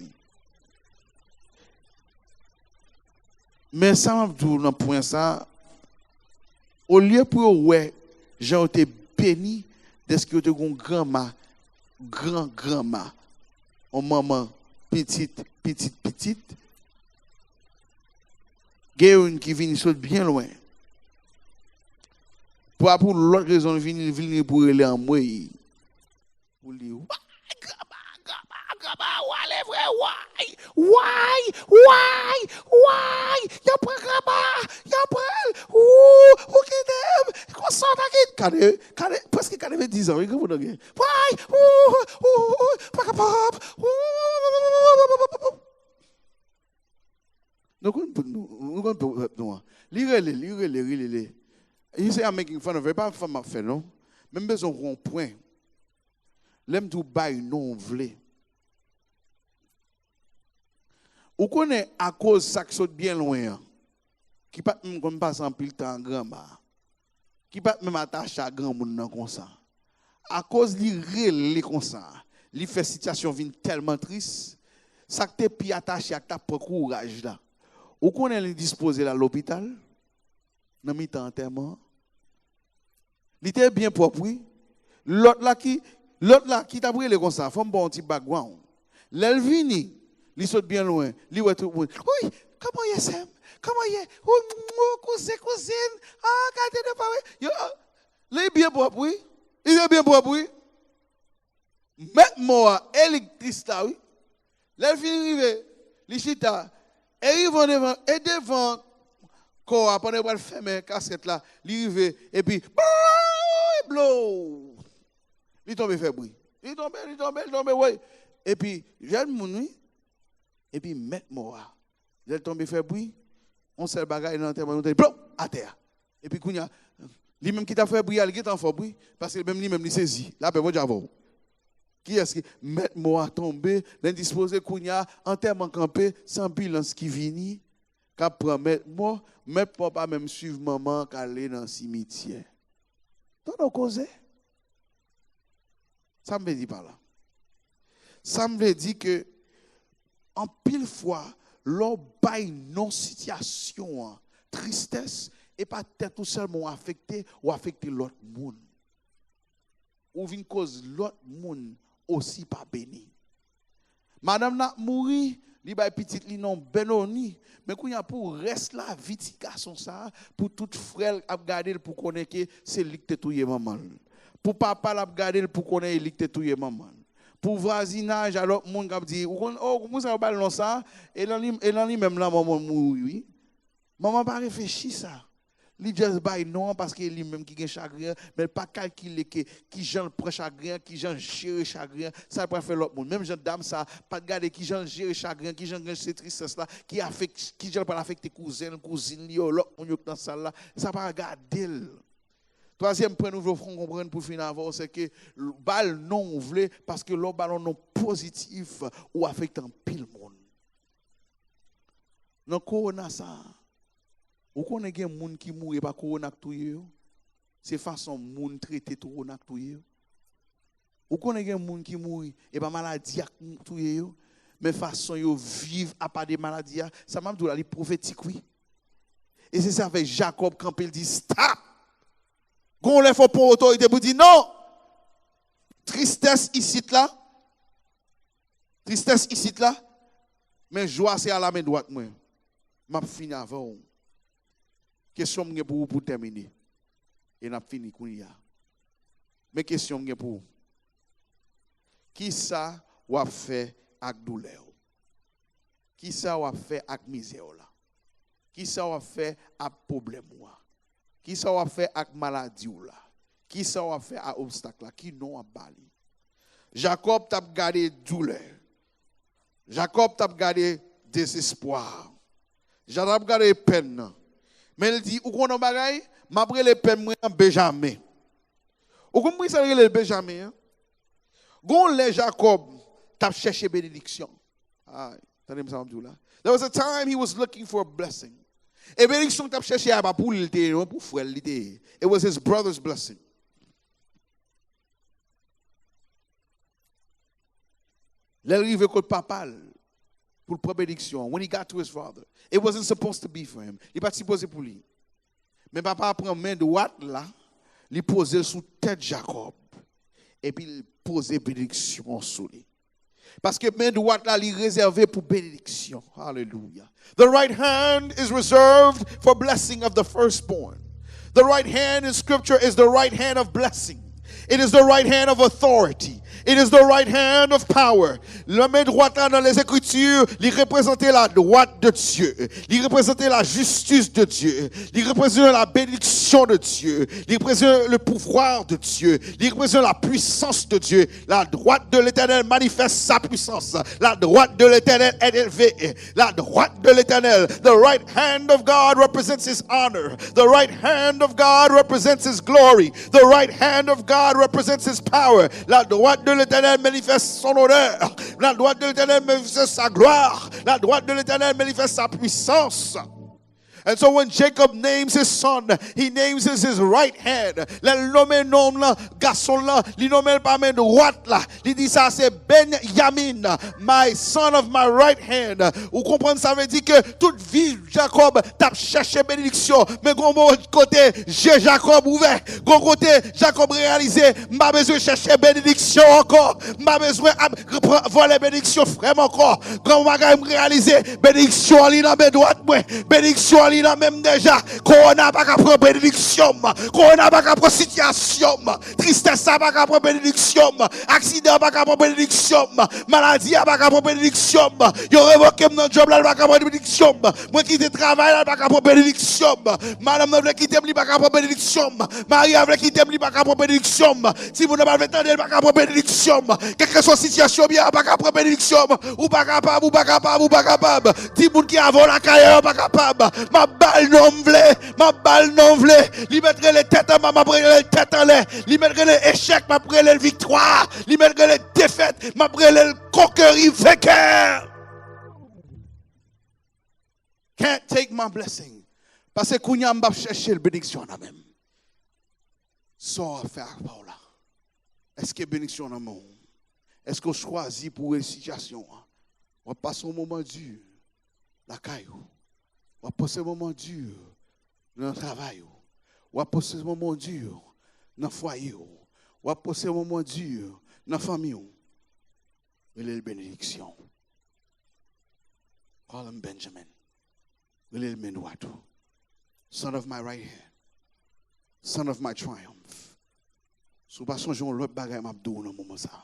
Mais ça m'a dit dans point ça, au lieu pour ouais, j'ai été béni de ce que tu as grand-mère, grand-grand-mère, en maman petite. Il y a une qui vient saute bien loin. Pour l'autre raison, venir pour aller en moi. Pour dire, why? Y'a pas graba, y'a pas, ok dem, qu'on sort avec, presque 10 ans, vous voyez, why, pas capable, nous, lire. You say I'm making fun of it, pas femme à faire, non? Même besoin de rond-point. L'aime tout bail non vlé. Ou connaît à cause ça qui saute bien loin, qui pas même comme passe en pile temps grand bas, qui pas même attaché à grand monde comme ça. À cause li relé comme ça, li fait situation vient tellement triste, ça que t'es pi attaché à ta propre courage là. Ou connaît li disposé à l'hôpital, dans mi-temps enterrement. Il était bien propre, oui. L'autre là qui t'a brûlé comme ça, faut un bon petit background. L'Elvini, il saute bien loin. Il voit tout le monde. Oui, comment y est Sam? Comment y est? Cousine. Ah, regardez de pas. Il est bien propre, oui. Il est bien propre, oui. Mets-moi électrice là, oui. L'Elvini arrive, il chita. Et devant corps, pendant qu'il ferme casquette là, il arrive, et puis, blow. Il tombe fait bruit. Il tombe, ouais. Et puis, j'ai mon nuit. Et puis, mets-moi. Il tombe fait bruit. On se bagaille dans le terre, blow, à terre. Et puis, Kounia, lui-même qui t'a fait bruit, il t'a fait bruit, parce que même lui-même, il saisit. Là, ben, j'avoue. Qui est-ce qui mets-moi tomber, l'indisposé Kounia, enterrement campé, sans bilan qui vient, qu'à promettre moi, mais pas même suivre maman qui aller dans le cimetière. T'en as causé? Ça me dit pas là. Ça me dit que, en pile fois, l'on baille non situation, tristesse, et pas tout seulement affecté ou affecter l'autre monde. Ou vient cause l'autre monde aussi pas béni. Madame n'a mouri, li bay petite li non benoni, mais quand y a pour reste la vie ti garçon ça, pour tout frère a garder pour connaître que c'est lui qui touyer maman. Pour papa l'a garder pour connaître lui qui touyer maman. Pour voisinage alors monde qui dit oh comment ça va non ça et là même là maman mouri. Maman pas réfléchi ça. Li just by non parce que lui même qui gagne chagrin mais pas calculer que qui gens prend chagrin qui gens gérer chagrin ça pas faire l'autre monde même gens dame ça pas regarder qui gens gérer chagrin qui gens gagne cette tristesse là qui affecte qui gens pas affecter cousine li l'autre monde dans salle là ça pas regarder. Troisième point nous voulons comprendre pour finir avant c'est que balle non vle parce que l'autre ballon non positif ou affecte en pile monde. Dans corona ça ou qu'on ait des gens qui mourent par corona c'est façon moun traiter corona ou qu'on ait des gens qui mourent et par maladie mais façon yo vivre à part des maladies ça m'a dit la prophétique oui et c'est ça avec Jacob quand il dit stop gon les faut pour autorité pour dire non tristesse ici là mais joie c'est à la main droite moi m'a fini avant. Question pour terminer. Et n'a fini kounya. Mais question pour qui ça va faire avec douleur? Qui ça va faire avec misère là? Qui ça va faire avec problème là? Qui ça va faire avec maladie là? Qui ça va faire avec obstacle là? Qui non a bali? Jacob t'a gardé douleur. Jacob t'a gardé désespoir. Jacob t'a gardé peine. Mais il dit, ou qu'on a bagaille, m'après les peines, moi, Benjamin. Ou comme ça, le Benjamin. Gon les Jacob, t'a cherché bénédiction. Ah, attendez, ça là. There was a time he was looking for a blessing. Et bénédiction t'a cherché à pas pour l'été, non pour frère l'été. It was his brother's blessing. L'arrivée que papa pour la bénédiction. When he got to his father, it wasn't supposed to be for him. Il pas supposé pour lui. Mais papa prend main droite là, il pose sous tête Jacob et puis il pose bénédiction sur lui. Parce que main droite là, il est réservé pour bénédiction. Hallelujah. The right hand is reserved for blessing of the firstborn. The right hand in Scripture is the right hand of blessing. It is the right hand of authority. It is the right hand of power. La main droite là dans les Écritures, il représentait la droite de Dieu. Il représentait la justice de Dieu. Il représentait la bénédiction de Dieu. Il représentait le pouvoir de Dieu. Il représentait la puissance de Dieu. La droite de l'Éternel manifeste sa puissance. La droite de l'Éternel est élevée. La droite de l'Éternel. The right hand of God represents His honor. The right hand of God represents His glory. The right hand of God represents His power. La droite de l'Éternel manifeste son honneur. La droite de l'Éternel manifeste sa gloire. La droite de l'Éternel manifeste sa puissance. And so when Jacob names his son, he names his right hand. Le nomme nom là, garçon là, il nomme pas main droite là. Il dit ça c'est Benjamin, my son of my right hand. Vous comprenez ça veut dire que toute vie Jacob t'a cherché bénédiction, mais gon côté Jacob ouvert, gon côté Jacob réalisé, m'a besoin chercher bénédiction encore, m'a besoin voler bénédiction vraiment encore. Grand bagage réaliser bénédiction li dans main droite moi, bénédiction même déjà, corona pas qu'à prendre bénédiction, corona pas qu'à prendre situation, tristesse pas qu'à prendre bénédiction, accident pas qu'à prendre bénédiction, maladie pas qu'à prendre bénédiction, yo révoqué mon job là pas qu'à prendre bénédiction, moi qui te travaille là pas qu'à prendre bénédiction, madame veut quitter li pas qu'à prendre bénédiction, Marie veut quitter li pas qu'à prendre bénédiction, si vous ne pas attendre pas qu'à prendre bénédiction, quelle que soit situation bien pas qu'à prendre bénédiction, ou pas capable ou pas capable ou pas capable, ti moun qui a volé la carrière pas capable. Ma balle non vle, li mettre les têtes en ma prendre les têtes en l'air, li mettre les échecs, ma prendre les victoires, li mettre les défaites, ma prendre les conquérir vainqueur. Can't take my blessing. Parce que kounya m'a chercher le bénédiction en même. So à faire par là. Est-ce que bénédiction en même? Est-ce qu'on choisit pour une situation? On passe un moment dur, la caillou. On va passer un moment dur dans le travail. On va passer un moment dur dans le foyer. On va passer un moment dur dans la famille. Il est la bénédiction. Call him Benjamin. Il est le Menuatu. Son of my right hand. Son of my triumph. Si vous ne songez pas l'autre bagaille m'abdou dans le moment ça.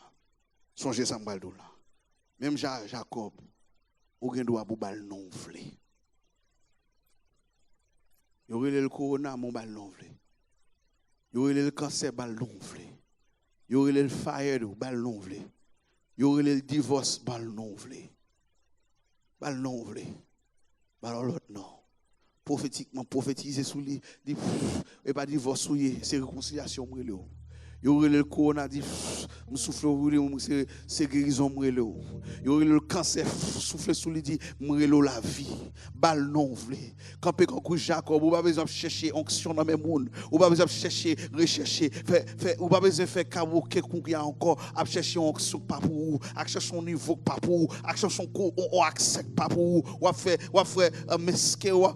Songez ça m'baldou là. Même Jacob, ou gen doit bal non vle. Yo relè le corona mon bal non vle. Yo relè le cancer bal non vle. Yo relè le fire bal non vle. Yo relè le divorce bal non vle. Bal non vle. Bal l'autre non. Prophétiquement prophétiser sous lui dit et pas divorce sous lui, c'est réconciliation m'rele. Yo relè le corona dit me souffle c'est guérison m'rele. Yo relè le cancer souffle sous lui dit m'rele la vie. Bal non vle. Campé comme Jacob, ou pas besoin chercher onction dans mes monde, ou pas besoin chercher rechercher, ou pas besoin faire cabo quelqu'un a encore à chercher onction pas pour ou, à chercher son niveau pas pour ou, à chercher son on accepte pas pour ou faire mesquer ou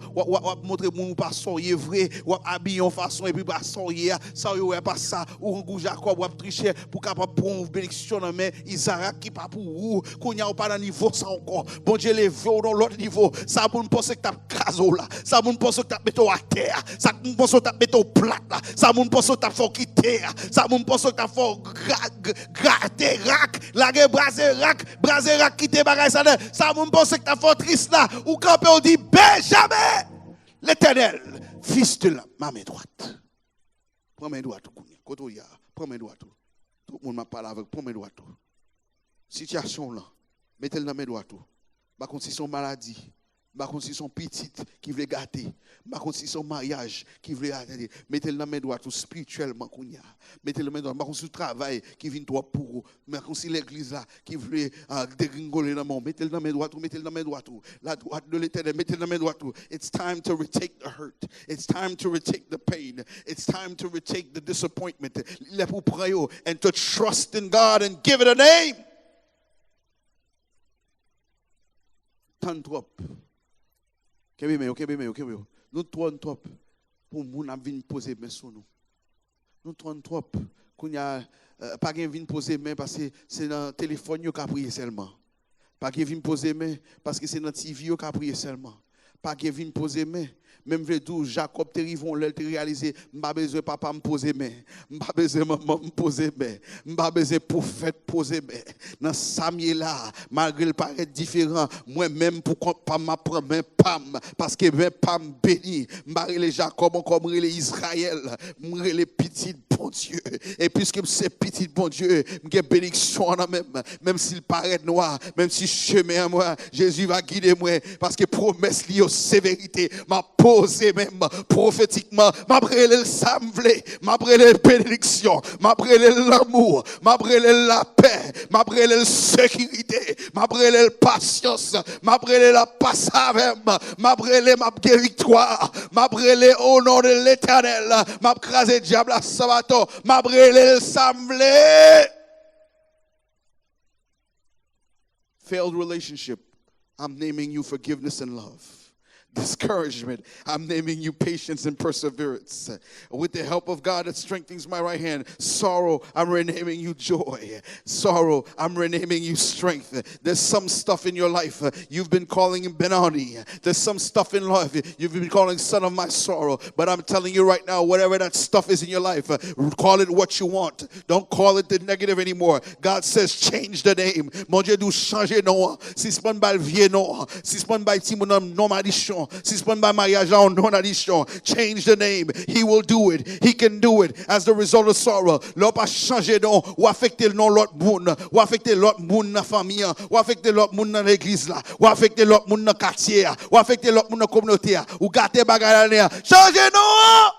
montrer mon pas soyer vrai, ou habiller en façon et puis pas soyer ça yo pas ça ou Jacob ou tricher pour capable prendre bénédiction dans mais Isaac qui pas pour ou qu'on y a pas dans niveau ça encore bon Dieu levé dans l'autre niveau ça pour penser que t'as caso là ça pour penser que t'as mettre à terre ça pour penser que t'as mettre au plat là ça pour penser que t'as faut quitter ça pour penser que t'as faut gratter rack la braser rack quitter bagage ça pour penser que t'as faut triste là ou camper on dit Benjamin l'Éternel fils de ma main droite prends main droite côté ya prends main droite tout le monde m'a parlé avec prends main droite situation là mettez-le dans main droite par contre si son maladie par contre si son petite qui veut gâter par contre si son mariage qui veut attendre mettez-le dans main droite spirituellement kounya mettez-le dans main droite par contre si travail qui vient toi pour par contre si l'église là qui veut dégringoler dans mon mettez-le dans main droite mettez-le dans main droite la droite de l'Éternel mettez-le dans main droite it's time to retake the hurt it's time to retake the pain it's time to retake the disappointment les pour prendre and to trust in God and give it a name tant trop nous trop pour moun a venir poser main sur nous Nous tournons trop. Qu'on y a pas qu'un vient poser main parce que c'est dans le téléphone qui a prié seulement. Pas qu'un vient poser main parce que c'est dans la TV qui a prié seulement. Pas qu'un vient poser main. Même tout Jacob te rivon l'el te réaliser m'pa besoin papa me poser main m'pa besoin maman me poser main m'pa besoin prophète poser main dans Samuel là malgré le paraît différent moi même pour pas m'apprendre main pam parce que main pam béni m'pa les Jacob encore les Israël les petits bon Dieu et puisque c'est petit bon Dieu m'gai bénédiction en même s'il paraît noir même si chemin moi Jésus va guider moi parce que promesse liée aux sévérité m'a posé même prophétiquement m'a brûlé le samedi m'a brûlé la bénédiction m'a brûlé l'amour m'a brûlé la paix m'a brûlé la sécurité m'a brûlé la patience m'a brûlé la passe avec m'a brûlé ma victoire m'a brûlé au nom de l'Éternel m'a crasé diable à sabato m'a brûlé le samedi. Failed relationship, I'm naming you forgiveness and love. Discouragement, I'm naming you patience and perseverance. With the help of God that strengthens my right hand. Sorrow, I'm renaming you joy. Sorrow, I'm renaming you strength. There's some stuff in your life you've been calling Benoni. There's some stuff in life you've been calling son of my sorrow. But I'm telling you right now, whatever that stuff is in your life, call it what you want. Don't call it the negative anymore. God says change the name. Mon Dieu, nous changer nom. Si c'est pas un vieux nom, si c'est pas un petit nom addition. Si c'est pas un mariage en non addition, change the name. He will do it. He can do it as the result of sorrow. L'on pas changer nom ou affecter le nom l'autre monde, ou affecter l'autre monde dans famille, ou affecter l'autre monde dans l'église là, ou affecter l'autre monde dans quartier, ou affecter l'autre monde dans communauté, ou gâter bagarre là. Changer nom.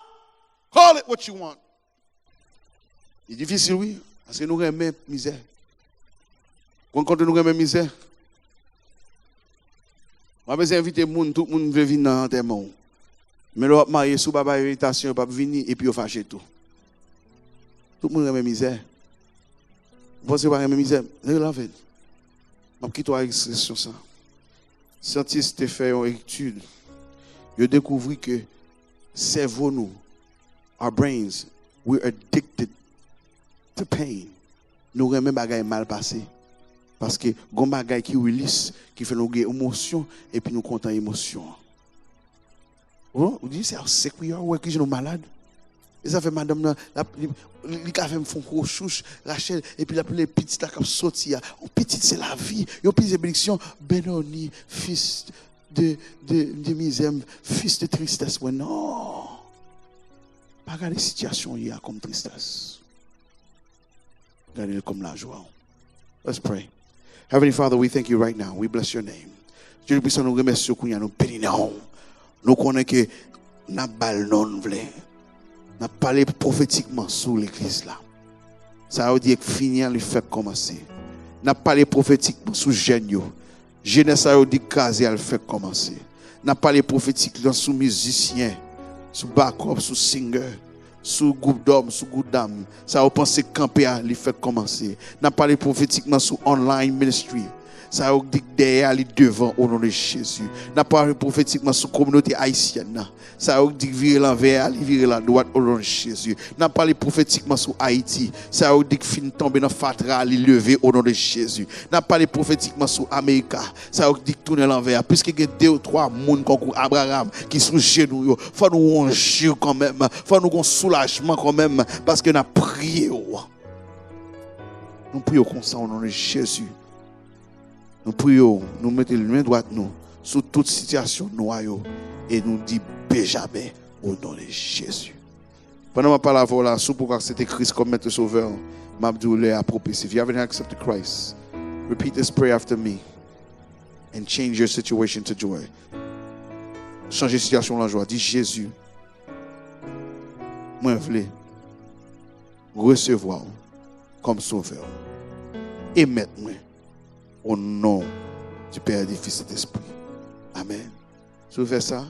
Call it what you want. C'est difficile oui, parce que nous aimons misère. Quand nous aimons misère, je vais inviter tout le monde veut venir dans l'enterrement. Mais là, marié sous baba invitation, pas venir et puis fâcher tout. Tout le monde a la misère. Vous pensez pas la misère? They love it. Je vais quitter l'expression ça. Scientifiques ont fait une étude. Ils ont découvert que cerveau nous, our brains, we're addicted to pain. Nous aimons bagaille mal passé. Parce que gon bagay qui release qui fait nous gagner émotion et puis nous content émotion. Oh, vous dites c'est que ouais que nous malade. Et ça fait madame la fait me font chouche Rachel et puis la les petites là comme sortir. Oh petite c'est la vie. Yo petite bénédiction Benoni fils de misère, fils de tristesse. Ouais non. Pas regarder situation il y a comme tristesse. Regardez comme la joie. Let's pray. Heavenly Father, we thank you right now. We bless your name. Dieu puissant nous remercie pour nous bénir. Nous connaissons que n'a bal non vle. N'a parlé prophétiquement sur l'église là. Ça veut dire que finir le fait commencer. N'a parlé prophétiquement sur jeune yo. Jeunesse ça veut dire caser le fait commencer. N'a parlé prophétiquement sur musicien, sur backup, sur singer. Sous groupe d'hommes, sous groupe d'âmes, ça va penser camper à les faire commencer. N'a parlé prophétiquement sur online ministry. Ça va dire derrière les devant au nom de Jésus. N'a parlé prophétiquement sur communauté haïtienne. Ça va dire virer l'envers, virer la droite au nom de Jésus. N'a parlé prophétiquement sur Haïti. Ça va dire fin tomber dans fatra, les lever au nom de Jésus. N'a parlé prophétiquement sur Amérique. Ça va dire tourner l'envers. Puisque il y a 2 ou 3 personnes comme Abraham qui sont genoux, faut nous ongir quand même, faut nous un soulagement quand même parce que nous avons prié. Nous prions comme ça au nom de Jésus. Nous prions, nous mettons le main droite nous sur toute situation noire et nous disons jamais au nom de Jésus. Pendant ma parole là, sous pourquoi c'était Christ comme maître sauveur, m'abdou le approprié. If you haven't accepted Christ, repeat this prayer after me and change your situation to joy. Changer situation en joie. Dis Jésus, moi je veux recevoir comme sauveur et mettre-moi au nom du Père, du Fils et de l'Esprit. Amen. Si vous faites ça,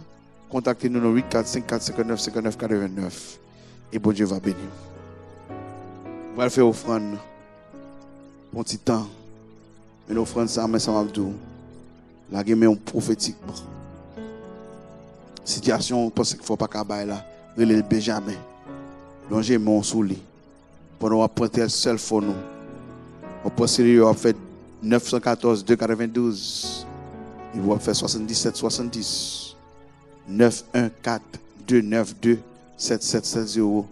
contactez-nous au 845-459-5989 et bon Dieu va bénir. On va faire offrande pour un petit temps. Mais l'offrande, ça m'a dit, la guerre prophétiquement. Situation, on pense qu'il ne faut pas qu'à bailler là. Relève Benjamin. Longer mon sous lit. Pendant qu'on prend tel seul phone, on pense qu'il a fait 914 292. Il va faire 77 70. 914 292 7770.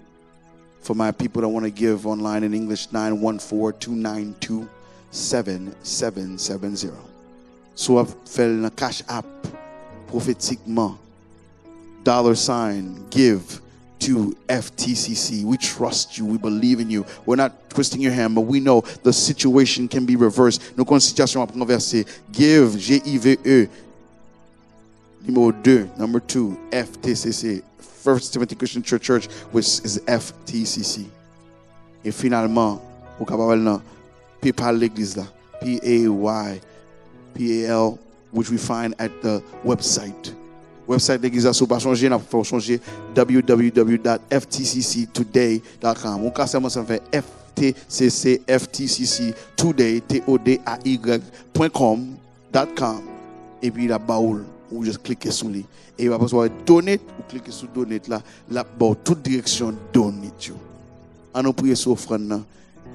For my people that want to give online in English, 914-292-7770. So fait le cash app prophétiquement. $, give to FTCC. We trust you. We believe in you. We're not twisting your hand, but we know the situation can be reversed. Nous avons une situation à renverser. Give, G-I-V-E. Numéro 2, number 2, FTCC. First Timothy Christian Church, which is FTCC. Et finalement, vous capable PayPal l'église là. P-A-Y-P-A-L, which we find at the website. Website l'église là, si vous pas changer, n'a pas changer www.ftcctoday.com. On casse ça fait FTCC Today TODAY.com. Et puis la baoul, ou juste cliquer sur lui. Et après ça, donate, ou cliquer sur donate là, bon, toute direction donate. On nous prie sur offrande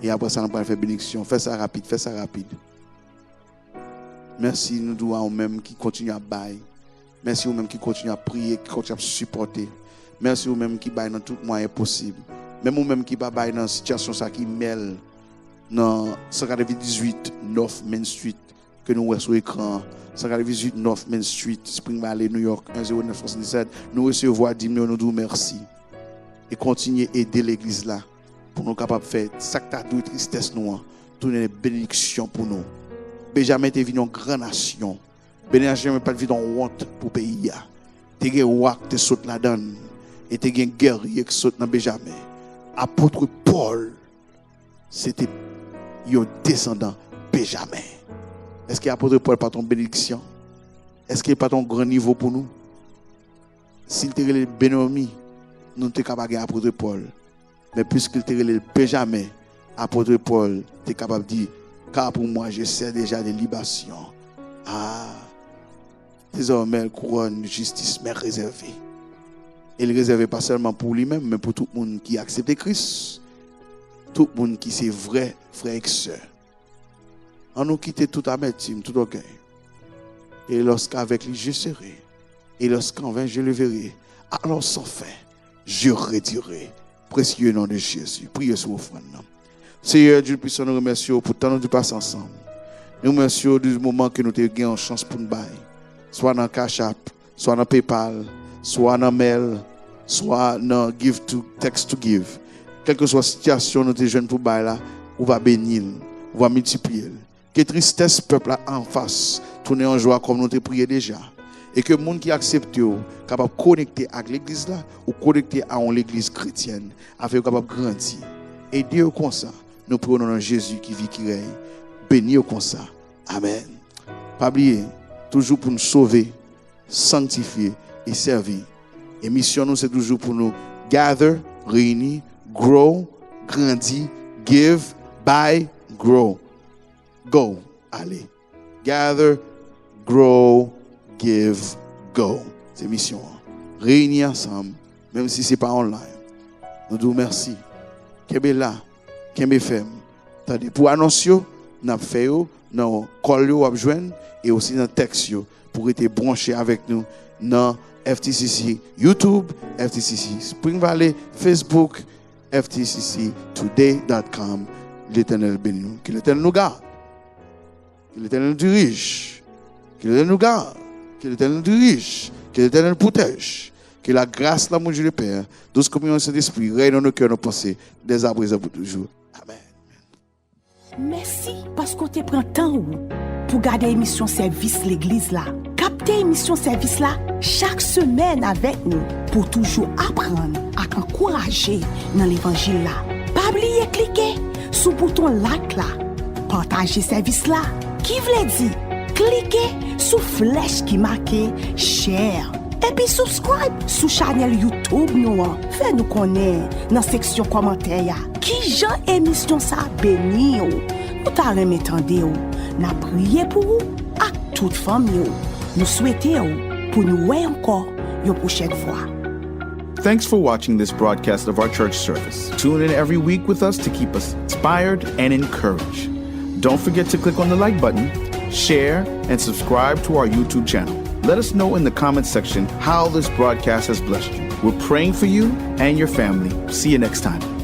et après ça, on va faire bénédiction. Fais ça rapide. Merci, nous devons même qui continue à bailler. Merci vous même qui continue à prier, qui continue à supporter. Merci vous même qui baille dans tout moyen possible. Même vous même qui baille dans situation ça qui mêle dans 198 North Main Street que nous voyons sur l'écran. 198 North Main Street, Spring Valley, New York, 10977. Nous recevons 10 millions, nous disons merci. Et continuer à aider l'église là pour nous capables de faire ça que tu as tristesse nous, tourner les bénédictions pour nous. Benjamin est venu en grande nation. Benjamin n'est pas venu en honte pour le pays. Tu as un roi qui saute là-dedans. Et tu as un guerrier qui saute dans Benjamin. Apôtre Paul, c'était un descendant Benjamin. Est-ce que l'apôtre Paul n'est pas ton bénédiction? Est-ce qu'il n'est pas ton grand niveau pour nous? S'il était le Bénomi, nous sommes capables de gagner l'apôtre Paul. Mais puisqu'il était le Benjamin, l'apôtre Paul était capable de dire, car pour moi, je sais déjà des libations. Désormais, le couronne de justice m'est réservé. Il est réservé pas seulement pour lui-même, mais pour tout le monde qui accepte Christ. Tout le monde qui c'est vrai, frère et sœur. On nous quitte tout amertume, tout orgueil. Et lorsqu'avec lui je serai, et lorsqu'en vain je le verrai, alors sans fin, je redirai. Précieux nom de Jésus. Priez sur offrande. Seigneur Dieu puissant, nous remercions pour tant de passer ensemble. Nous remercions du moment que nous avons gagné une chance pour nous bailler. Soit dans Cash App, soit dans PayPal, soit dans Mail, soit dans Give to Text to Give. Quelle que soit la situation, nous sommes jeunes pour bailler là, on va bénir, on va multiplier. Que tristesse peuple là en face, tourner en joie comme nous avons prié déjà. Et que le monde qui accepte, capable de connecter avec l'église là, ou connecter à l'église chrétienne, afin capable de grandir. Aider comme ça. Nous prions dans Jésus qui vit, qui règne. Bénis comme ça. Amen. Pas oublier, toujours pour nous sauver, sanctifier et servir. Et mission nous, c'est toujours pour nous gather, réunir, grow, grandir, give, buy, grow. Go. Allez. Gather, grow, give, go. C'est mission. Réunir ensemble, même si ce n'est pas online. Nous disons merci. Qu'est-ce là? Qu'est-ce fait? Pour annoncer, nous avons fait, nous avons collé, et aussi dans le texte pour être branché avec nous dans FTCC YouTube, FTCC Spring Valley, Facebook, FTCCtoday.com. L'Éternel bénit nous. Que l'Éternel nous garde. Que l'Éternel nous dirige. Que l'Éternel nous garde. Que l'Éternel nous dirige. Que l'Éternel nous protège. Que la grâce, l'amour du Père, douce communion de Saint-Esprit, règne dans nos cœurs, nos pensées, des arbres pour toujours. Amen. Merci parce qu'on te prend temps pour garder l'émission service l'église là. Capter l'émission service là chaque semaine avec nous pour toujours apprendre à encourager dans l'évangile là. Pas oublier cliquer sur le bouton like là. Partager service là. Qui veut dire cliquez sur flèche qui marque share. Et puis subscribe sur chaîne YouTube nous. Fais-nous connaître dans la section commentaires. Qui Jean émission ça béni ou. Nous t'allons m'étendre n'a prié pour vous à toute famille. Nous souhaitons pour nous voir encore une prochaine fois. Thanks for watching this broadcast of our church service. Tune in every week with us to keep us inspired and encouraged. Don't forget to click on the like button, share, and subscribe to our YouTube channel. Let us know in the comments section how this broadcast has blessed you. We're praying for you and your family. See you next time.